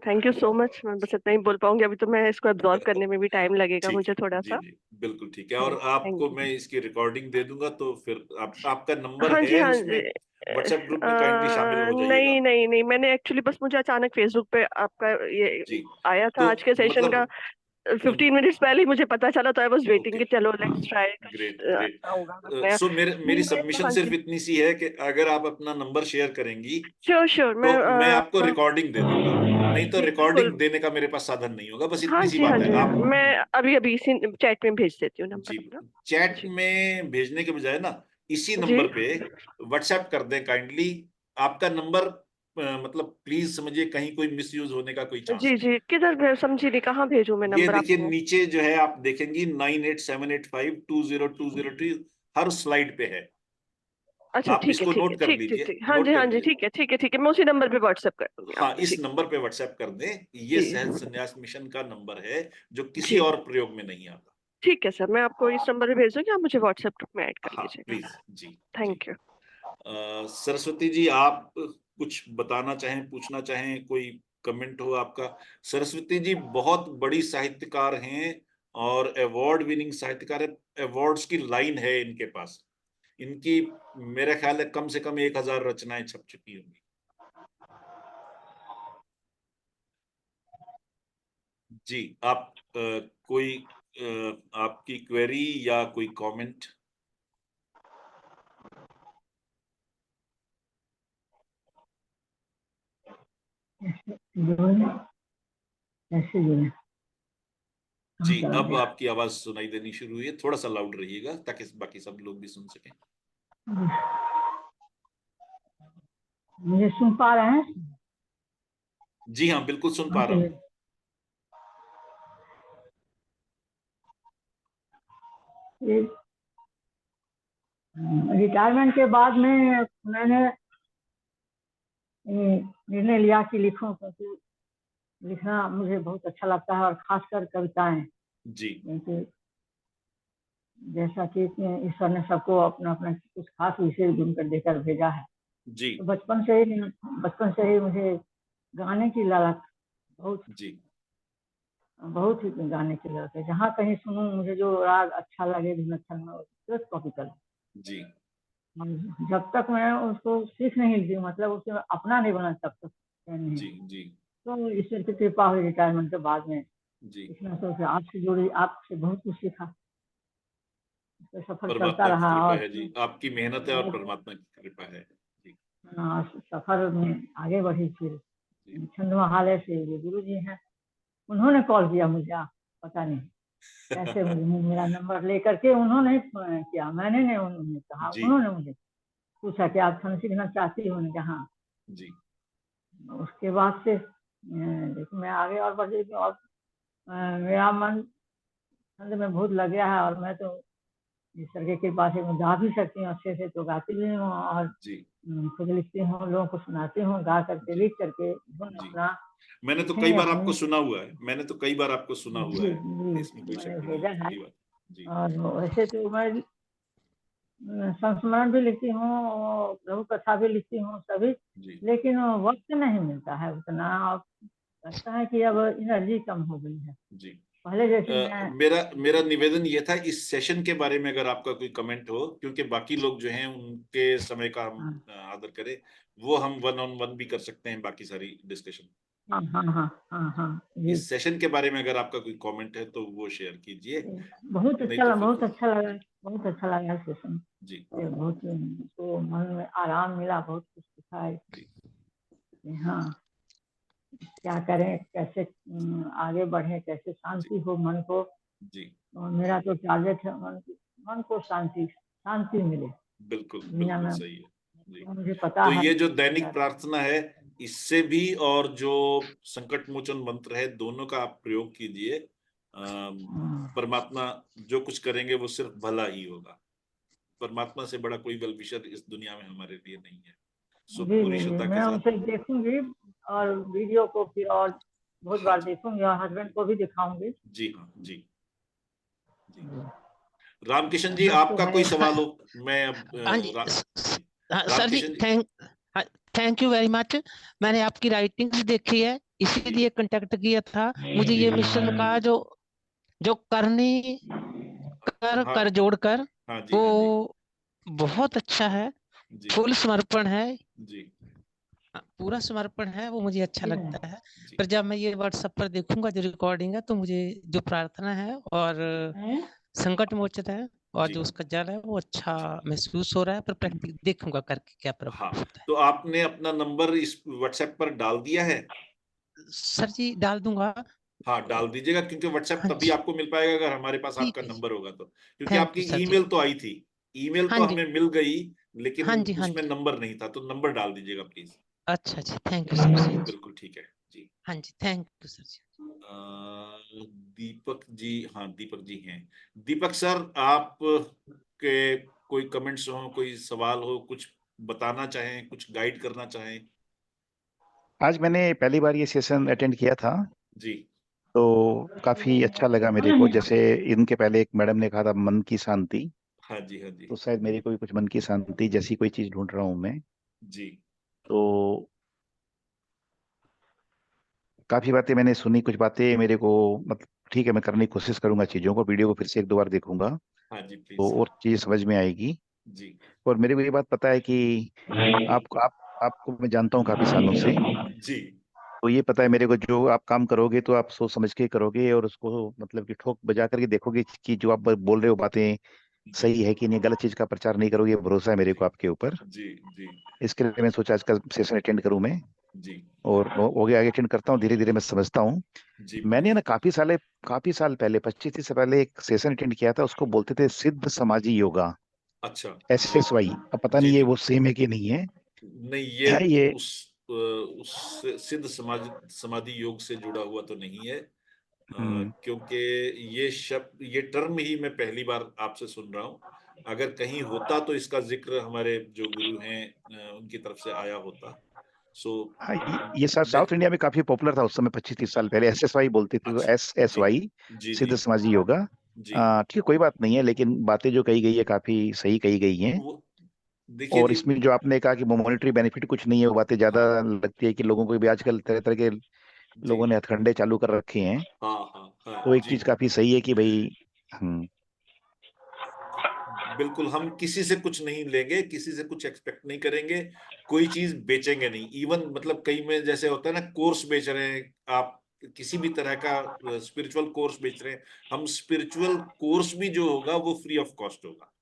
Thank you so much. मैं बस इतना ही बोल पाऊंगी, अभी तो मैं इसको एब्जॉर्ब करने में भी टाइम लगेगा ठीक मुझे है। थोड़ा जी सा। जी बिल्कुल ठीक है। और थैंक आपको यू। मैं इसकी रिकॉर्डिंग दे दूंगा, तो फिर आपका नंबर हाँ जी, है हाँ उसमें, जी। व्हाट्सएप ग्रुप में काइंडली शामिल हो जाइएगा। नहीं नहीं नहीं, मैंने एक्चुअली बस, मुझे अचानक फेसबुक पे आपका ये जी। आया था तो आज के सेशन का। मतलब 15 मिनट्स पहले ही मुझे पता चला, तो आई वॉज वेटिंग ओके, कि चलो लेट्स ट्राई, कुछ ग्रेट ग्रेट। अच्छा होगा कुछ नया। सो नहीं मेरी मैं तो, सबमिशन हाँ सिर्फ जी। इतनी सी है कि अगर आप अपना नंबर शेयर करेंगी श्योर श्योर, मैं तो मैं आपको रिकॉर्डिंग दे दूंगा, नहीं तो नहीं बिल्कुल। रिकॉर्डिंग देने का मेरे पास साधन नहीं होगा। बस हाँ इतनी सी जी, हाँ बात है। जी, आप मैं अभी अभी इसी चैट में भेज देती हूँ जी, नंबर अपना। चैट जी में भेजने के बजाय ना इसी जी नंबर पे व्हाट्सएप कर दें काइंडली। आपका नंबर मतलब प्लीज समझिए, कहीं कोई मिसयूज होने का कोई चांस जी नहीं जी, है। किधर समझी नहीं, कहाँ भेजूँ मैं ये नंबर देखिए आपको? नीचे जो है, आप देखेंगी 9878520202, हर स्लाइड पे है। अच्छा आप ठीक है, इसको ठीक है, नोट कर ठीक ठीक लीजिए, ठीक, हाँ जी, नोट कर हाँ जी, लीजिए। ठीक है, ठीक है, ठीक है, मैं उसी नंबर पे व्हाट्सएप कर दूंगी हाँ, आपको, इस ठीक है। नंबर पे व्हाट्सएप कर दें। ये जी सहज संन्यास मिशन का नंबर है, जो किसी जी, और प्रयोग में नहीं आता। ठीक है सर, मैं आपको इस नंबर पे भेज दूंगी, आप मुझे व्हाट्सएप ग्रुप में ऐड कर हाँ लीजिएगा। प्लीज। जी जी। Thank you. सरस्वती जी, आप कुछ बताना चाहें, पूछना चाहें, कोई कमेंट हो आपका? सरस्वती जी बहुत बड़ी साहित्यकार हैं, और अवार्ड विनिंग साहित्यकार है। अवार्ड्स की लाइन है इनके पास। इनकी मेरा ख्याल है कम से कम 1000 रचनाएं छप चुकी होंगी। जी। आप कोई आपकी क्वेरी या कोई कमेंट? जुड़े, कैसे जुड़े, कहाँ जी, चला अब गया? आपकी आवाज सुनाई देनी शुरू हुई है। थोड़ा सा लाउड रहिएगा ताकि बाकी सब लोग भी सुन सकें। मुझे सुन पा रहे हैं? जी हाँ, बिल्कुल सुन कहाँ पा रहा हूँ। चले? ये रिटायरमेंट के बाद में मैंने निर्णय लिया कि लिखूं, क्योंकि लिखना मुझे बहुत अच्छा लगता है, और खासकर कविताएं। जी क्योंकि जैसा कि ईश्वर ने सबको अपना अपना कुछ खास विषय ढूंढ कर देकर भेजा है। जी तो बचपन से ही मुझे गाने की ललक बहुत। जी बहुत ही गाने की जरूरत है। जहाँ कहीं सुनूं, मुझे जो राग अच्छा लगे, धुन अच्छा लगे, तुरंत कॉपी कर लूं। जी जब तक मैं उसको सीख नहीं ली, मतलब उसे अपना नहीं बना, तब तक मैं नहीं। जी जी तो ईश्वर की कृपा हुई रिटायरमेंट के बाद में, जी। इसमें तो फिर आपसे जुड़ी, आपसे बहुत कुछ सीखा, तो सफर चलता परमात्मा की रहा। कृपा और है जी, आपकी मेहनत है और परमात्मा की कृपा है जी। सफर में आगे बढ़ी। फिर जी छंद महालय से जो गुरु जी हैं, उन्होंने कॉल किया मुझे, पता नहीं कैसे मुझे मेरा नंबर लेकर के उन्होंने किया, मैंने नहीं, उन्होंने कहा, जी उन्होंने मुझे पूछा कि आप छंद सीखना चाहती हो? मैंने कहा हाँ। जी उसके बाद से देखो मैं आगे और बढ़ गई। और मेरा मन छंद में बहुत लग गया है, और मैं तो ईश्वर की कृपा से मैं गा भी सकती हूँ अच्छे से, तो गाती भी हूँ, और जी खुद लिखती हूँ, लोगों को सुनाती हूँ, गा करके, जी लिख करके, धुन जी। अपना मैंने तो कई अपनी बार आपको अपनी। सुना हुआ है, मैंने तो कई बार आपको सुना हुआ जी है, इसमें जी, कोई मैंने शक नहीं है, भेजा है। कई बार। जी और वैसे तो मैं संस्मरण भी लिखती हूँ, और प्रभु कथा भी लिखती हूँ, सभी। जी लेकिन वक्त नहीं मिलता है उतना, और लगता है कि अब एनर्जी कम हो गई है, जी। पहले जैसी मैं। मेरा मेरा निवेदन ये था, इस सेशन के बारे में अगर आपका कोई कमेंट हो, क्योंकि बाकी लोग जो हैं उनके समय का हम हाँ आदर करें, वो हम 1-on-1 भी कर सकते हैं, बाकी सारी डिस्कशन। हाँ हाँ हाँ हाँ हाँ जी। इस सेशन के बारे में अगर आपका कोई कमेंट है तो वो शेयर कीजिए, बहुत नहीं तो अच्छा, फिर बहुत कुछ। अच्छा लगा, बहुत अच्छा लगा सेशन। जी बहुत तो मन में आराम मिला, बहुत कुछ सीखा है जी कि हाँ, क्या करें, कैसे आगे बढ़े, कैसे जी शांति हो मन को। जी। और मेरा तो टारगेट है मन को शांति, शांति मिले बिल्कुल दुनिया बिल्कुल में। सही है जी। तो मुझे पता तो है ये जो क्या। दैनिक प्रार्थना है, इससे भी, और जो संकट मोचन मंत्र है, दोनों का आप प्रयोग कीजिए। परमात्मा जो कुछ करेंगे वो सिर्फ भला ही होगा। परमात्मा से बड़ा कोई वेलविशर इस दुनिया में हमारे लिए नहीं है। सो जी पूरी जी जी, श्रद्धा के मैं साथ। उसे देखूंगी, और वीडियो को फिर और बहुत हाँ बार जी। देखूंगी, और हस्बैंड को भी दिखाऊंगी। जी हाँ जी जी। रामकिशन जी, मेहनत तो आपका है। कोई सवाल हो? मैं अब हाँ जी जी। हाँ, sir ji, Ramkishan ji. Thank you very much. मैंने आपकी राइटिंग्स देखी है, जी इसीलिए कांटेक्ट किया था। मुझे जी ये मिशन का जो जो करनी हाँ कर जोड़ कर, हाँ जी हाँ जी वो बहुत अच्छा है। जी फुल समर्पण है, जी पूरा समर्पण है, वो मुझे अच्छा लगता है। जी पर जब मैं ये व्हाट्सएप पर देखूंगा जो रिकॉर्डिंग है, तो मुझे जो प्रार्थना है और जी हैं? संकट मोचन है और जी जो उसका जल है, वो अच्छा जी। महसूस हो रहा है। पर प्रैक्टिस देखूंगा करके क्या हाँ, प्रभाव होता है। तो आपने अपना नंबर इस व्हाट्सएप पर डाल दिया है? सर जी डाल दूंगा। हाँ, डाल दीजिएगा, क्योंकि व्हाट्सएप हाँ तभी जी, आपको मिल पाएगा अगर हमारे पास आपका ठीक है जी। नंबर होगा तो, क्योंकि थैंक आपकी यू सर जी। ईमेल तो आई थी। ईमेल हाँ तो जी हमें मिल गई, लेकिन हाँ जी हाँ उसमें जी। नंबर नहीं था, तो नंबर डाल दीजिएगा प्लीज। अच्छा जी, थैंक यू सर जी। बिल्कुल ठीक है जी। हाँ जी, थैंक यू सर जी। दीपक जी, हाँ दीपक जी हैं। दीपक सर, आप के कोई कमेंट्स हो, कोई सवाल हो, कुछ बताना चाहें, कुछ गाइड करना चाहें? आज मैंने पहली बार ये सेशन अटेंड किया था, जी तो काफी अच्छा लगा मेरे को। जैसे इनके पहले एक मैडम ने कहा था मन की शांति, हाँ जी हाँ जी तो शायद मेरी कोई कुछ मन की शांति जैसी कोई चीज ढूंढ रहा हूँ मैं। जी तो काफी बातें मैंने सुनी, कुछ बातें मेरे को मतलब ठीक है, मैं करने की कोशिश करूंगा चीजों को, वीडियो को फिर से एक दो बार देखूंगा हाँ जी तो प्लीज। और चीज समझ में आएगी। जी और मेरे को ये बात पता है कि आपको आपको मैं जानता हूँ काफी सालों से, जी तो ये पता है मेरे को, जो आप काम करोगे तो आप सोच समझ के करोगे, और उसको मतलब कि ठोक बजा करके देखोगे कि जो आप बोल रहे हो बातें जी सही है कि नहीं, गलत चीज का प्रचार नहीं करोगे। भरोसा है मेरे जी को आपके ऊपर। जी जी इसके लिए मैं सोचा आज का सेशन अटेंड करूं मैं, जी और हो गया, आगे अटेंड करता हूँ, धीरे धीरे मैं समझता हूँ। जी मैंने प्लीज। ना काफी साल पहले, 25-30 से पहले एक सेशन अटेंड किया था, उसको बोलते थे सिद्ध समाजी योगा, अच्छा। जी SSY। अब पता जी नहीं ये जी। वो सेम है कि नहीं है। नहीं, ये ये उस उस सिद्ध समाधि योग से जुड़ा हुआ तो नहीं है। हम्म, क्योंकि ये शब्द, ये टर्म ही मैं पहली बार आपसे सुन रहा हूँ। अगर कहीं होता तो इसका जिक्र हमारे जो गुरु हैं उनकी तरफ से आया होता। सो हाँ, ये साउथ इंडिया में काफी पॉपुलर था उस समय, 25-30 साल पहले SSY बोलते थे, तो अच्छा। जी SSY, जी जी सिद्ध समाजी योगा। जी। ठीक है, कोई बात नहीं है, लेकिन बातें जो कही गई है काफी सही कही गई हैं। वो देखिए और जी। इसमें जो आपने कहा कि मॉनेटरी बेनिफिट कुछ नहीं है, वो बातें ज्यादा हाँ लगती है कि लोगों को भी आजकल तरह तरह के जी लोगों ने हथकंडे चालू कर रखे हैं। हाँ हाँ तो एक जी चीज काफी सही है कि भाई बिल्कुल, हम किसी से कुछ नहीं लेंगे, किसी से कुछ एक्सपेक्ट नहीं करेंगे, कोई चीज बेचेंगे नहीं। इवन मतलब कई में जैसे होता है ना, कोर्स बेच रहे हैं आप, किसी भी तरह का स्पिरिचुअल कोर्स बेच रहे हैं, हम स्पिरिचुअल कोर्स भी जो होगा वो फ्री ऑफ कॉस्ट होगा।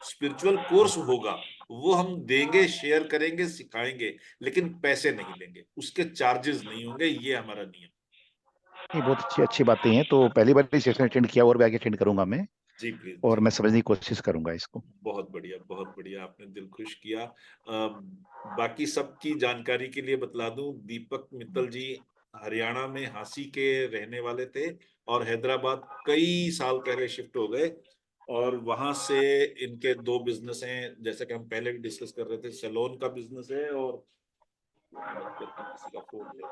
स्पिरिचुअल कोर्स होगा वो हम देंगे, शेयर करेंगे, सिखाएंगे, लेकिन पैसे नहीं लेंगे, उसके चार्जेस नहीं होंगे, ये हमारा नियम। नहीं, बहुत अच्छी अच्छी बातें हैं। तो पहली बार ही सेशन अटेंड किया, और भी आगे अटेंड करूंगा मैं, जी प्लीज और जी। मैं समझने की कोशिश करूंगा इसको। बहुत बढ़िया, बहुत बढ़िया, आपने दिल खुश किया। बाकी सबकी जानकारी के लिए बतला दूं, दीपक मित्तल जी हरियाणा में हांसी के रहने वाले थे और हैदराबाद कई साल पहले शिफ्ट हो गए, और वहां से इनके दो बिजनेस हैं, जैसा कि हम पहले भी डिस्कस कर रहे थे, सैलून का बिजनेस है और किसी का फोन है।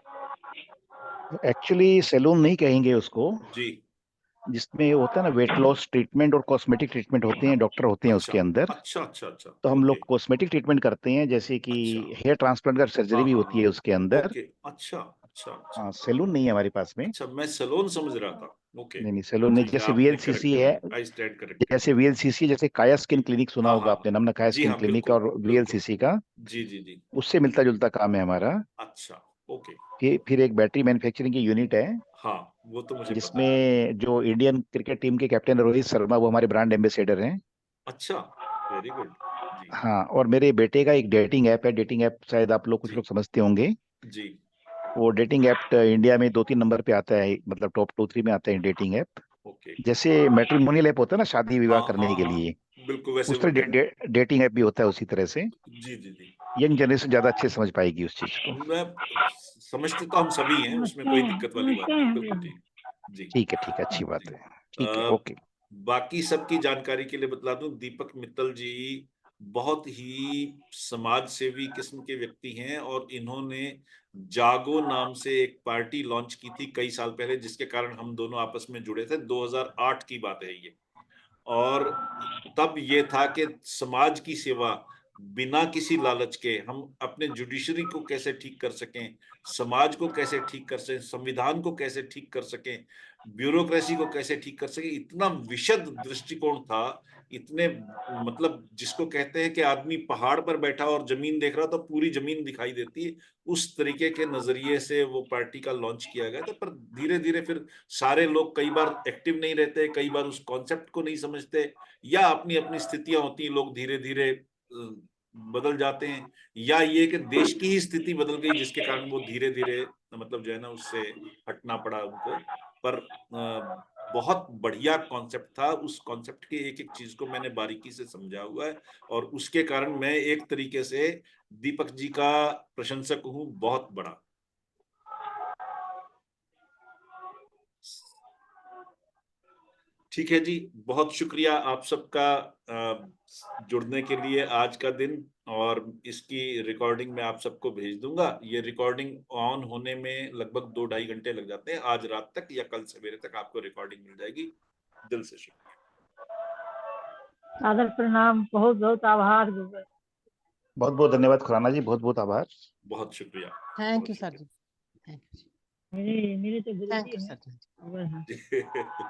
एक्चुअली सैलून नहीं कहेंगे उसको, जी। जिसमें होता है ना वेट लॉस ट्रीटमेंट और कॉस्मेटिक ट्रीटमेंट होते हैं, डॉक्टर होते हैं अच्छा उसके अंदर। अच्छा अच्छा अच्छा। तो हम ओके। लोग कॉस्मेटिक ट्रीटमेंट करते हैं, जैसे कि अच्छा। हेयर ट्रांसप्लांट का सर्जरी हाँ भी हाँ होती है हाँ। उसके अंदर। ओके। अच्छा अच्छा अच्छा। हाँ, सैलून नहीं है हमारे पास में। अच्छा, मैं सलोन समझ रहा था। ओके। नहीं नहीं, सैलून नहीं। ठीक है, जैसे आपने वीएलसीसी करेक्ट कर है, दिया, आई स्टैंड करेक्टेड। जैसे वीएलसीसी, जैसे काया स्किन क्लिनिक सुना हाँ होगा हाँ आपने, नाम ना, काया जी स्किन हाँ, क्लिनिक बिल्कुल और बिल्कुल। वीएलसीसी का, जी जी जी। उससे मिलता जुलता काम है हमारा। अच्छा। ओके। फिर एक बैटरी मैन्युफैक्चरिंग की यूनिट है, हाँ, वो तो मुझे पता है। जिसमें जो इंडियन क्रिकेट टीम के कैप्टन रोहित शर्मा, वो हमारे ब्रांड एम्बेसडर हैं। अच्छा। Very good. जी हाँ, और मेरे बेटे का एक डेटिंग ऐप है। डेटिंग ऐप शायद आप लोग, कुछ जी लोग समझते होंगे। जी। वो डेटिंग ऐप इंडिया में 2-3 नंबर पे आता है, मतलब टॉप 2-3 में आता है डेटिंग ऐप। ओके। जैसे मैट्रिमोनियल ऐप होता है ना, शादी विवाह हाँ हाँ करने के हाँ, लिए, बिल्कुल वैसे उस वो तरह डेटिंग ऐप भी होता है उसी तरह से। जी जी जी। यंग जनरेशन ज्यादा अच्छे से समझ पाएगी उस चीज को। मैं समझते तो हम सभी हैं, उसमें नमस्ते कोई दिक्कत वाली नमस्ते बात नहीं, हम बिल्कुल लोग। ठीक। जी ठीक है, अच्छी बात जी। है। ठीक है, अ, ओके। बाकी सबकी जानकारी के लिए बतला दूं, दीपक मित्तल जी बहुत ही समाज सेवी किस्म के व्यक्ति हैं, और इन्होंने जागो नाम से एक पार्टी लॉन्च की थी कई साल पहले, जिसके कारण हम दोनों आपस में जुड़े थे। 2008 की बात है ये। और तब ये था कि समाज की सेवा बिना किसी लालच के हम अपने जुडिशरी को कैसे ठीक कर सकें, समाज को कैसे ठीक कर सकें, संविधान को कैसे ठीक कर सकें, ब्यूरोक्रेसी को कैसे ठीक कर सकें, इतना विशद दृष्टिकोण था। इतने मतलब जिसको कहते हैं कि आदमी पहाड़ पर बैठा और जमीन देख रहा तो पूरी जमीन दिखाई देती है, उस तरीके के नजरिए से वो पार्टी का लॉन्च किया गया था। पर धीरे धीरे फिर सारे लोग कई बार एक्टिव नहीं रहते, कई बार उस कॉन्सेप्ट को नहीं समझते, या अपनी अपनी स्थितियां होती हैं, लोग धीरे धीरे बदल जाते हैं, या ये कि देश की ही स्थिति बदल गई जिसके कारण वो धीरे धीरे मतलब जो है ना उससे हटना पड़ा उनको। पर बहुत बढ़िया कॉन्सेप्ट था, उस कॉन्सेप्ट की एक एक चीज को मैंने बारीकी से समझा हुआ है, और उसके कारण मैं एक तरीके से दीपक जी का प्रशंसक हूं, बहुत बड़ा। ठीक है जी, बहुत शुक्रिया आप सबका जुड़ने के लिए आज का दिन। और इसकी रिकॉर्डिंग मैं आप सबको भेज दूंगा। ये रिकॉर्डिंग ऑन होने में लगभग 2-2.5 घंटे लग जाते हैं, आज रात तक या कल सवेरे तक आपको रिकॉर्डिंग मिल जाएगी। दिल से शुक्रिया। सादर प्रणाम, बहुत बहुत आभार गूगल। बहुत बहुत धन्यवाद खुराना जी, बहुत बहुत आभार। बहुत शुक्रिया। थैंक बहुत you sir ji, thank you, मेरे तो थैंक गुरुजी यू हैं, सर जी। गूगल हैं। शुक्रिया।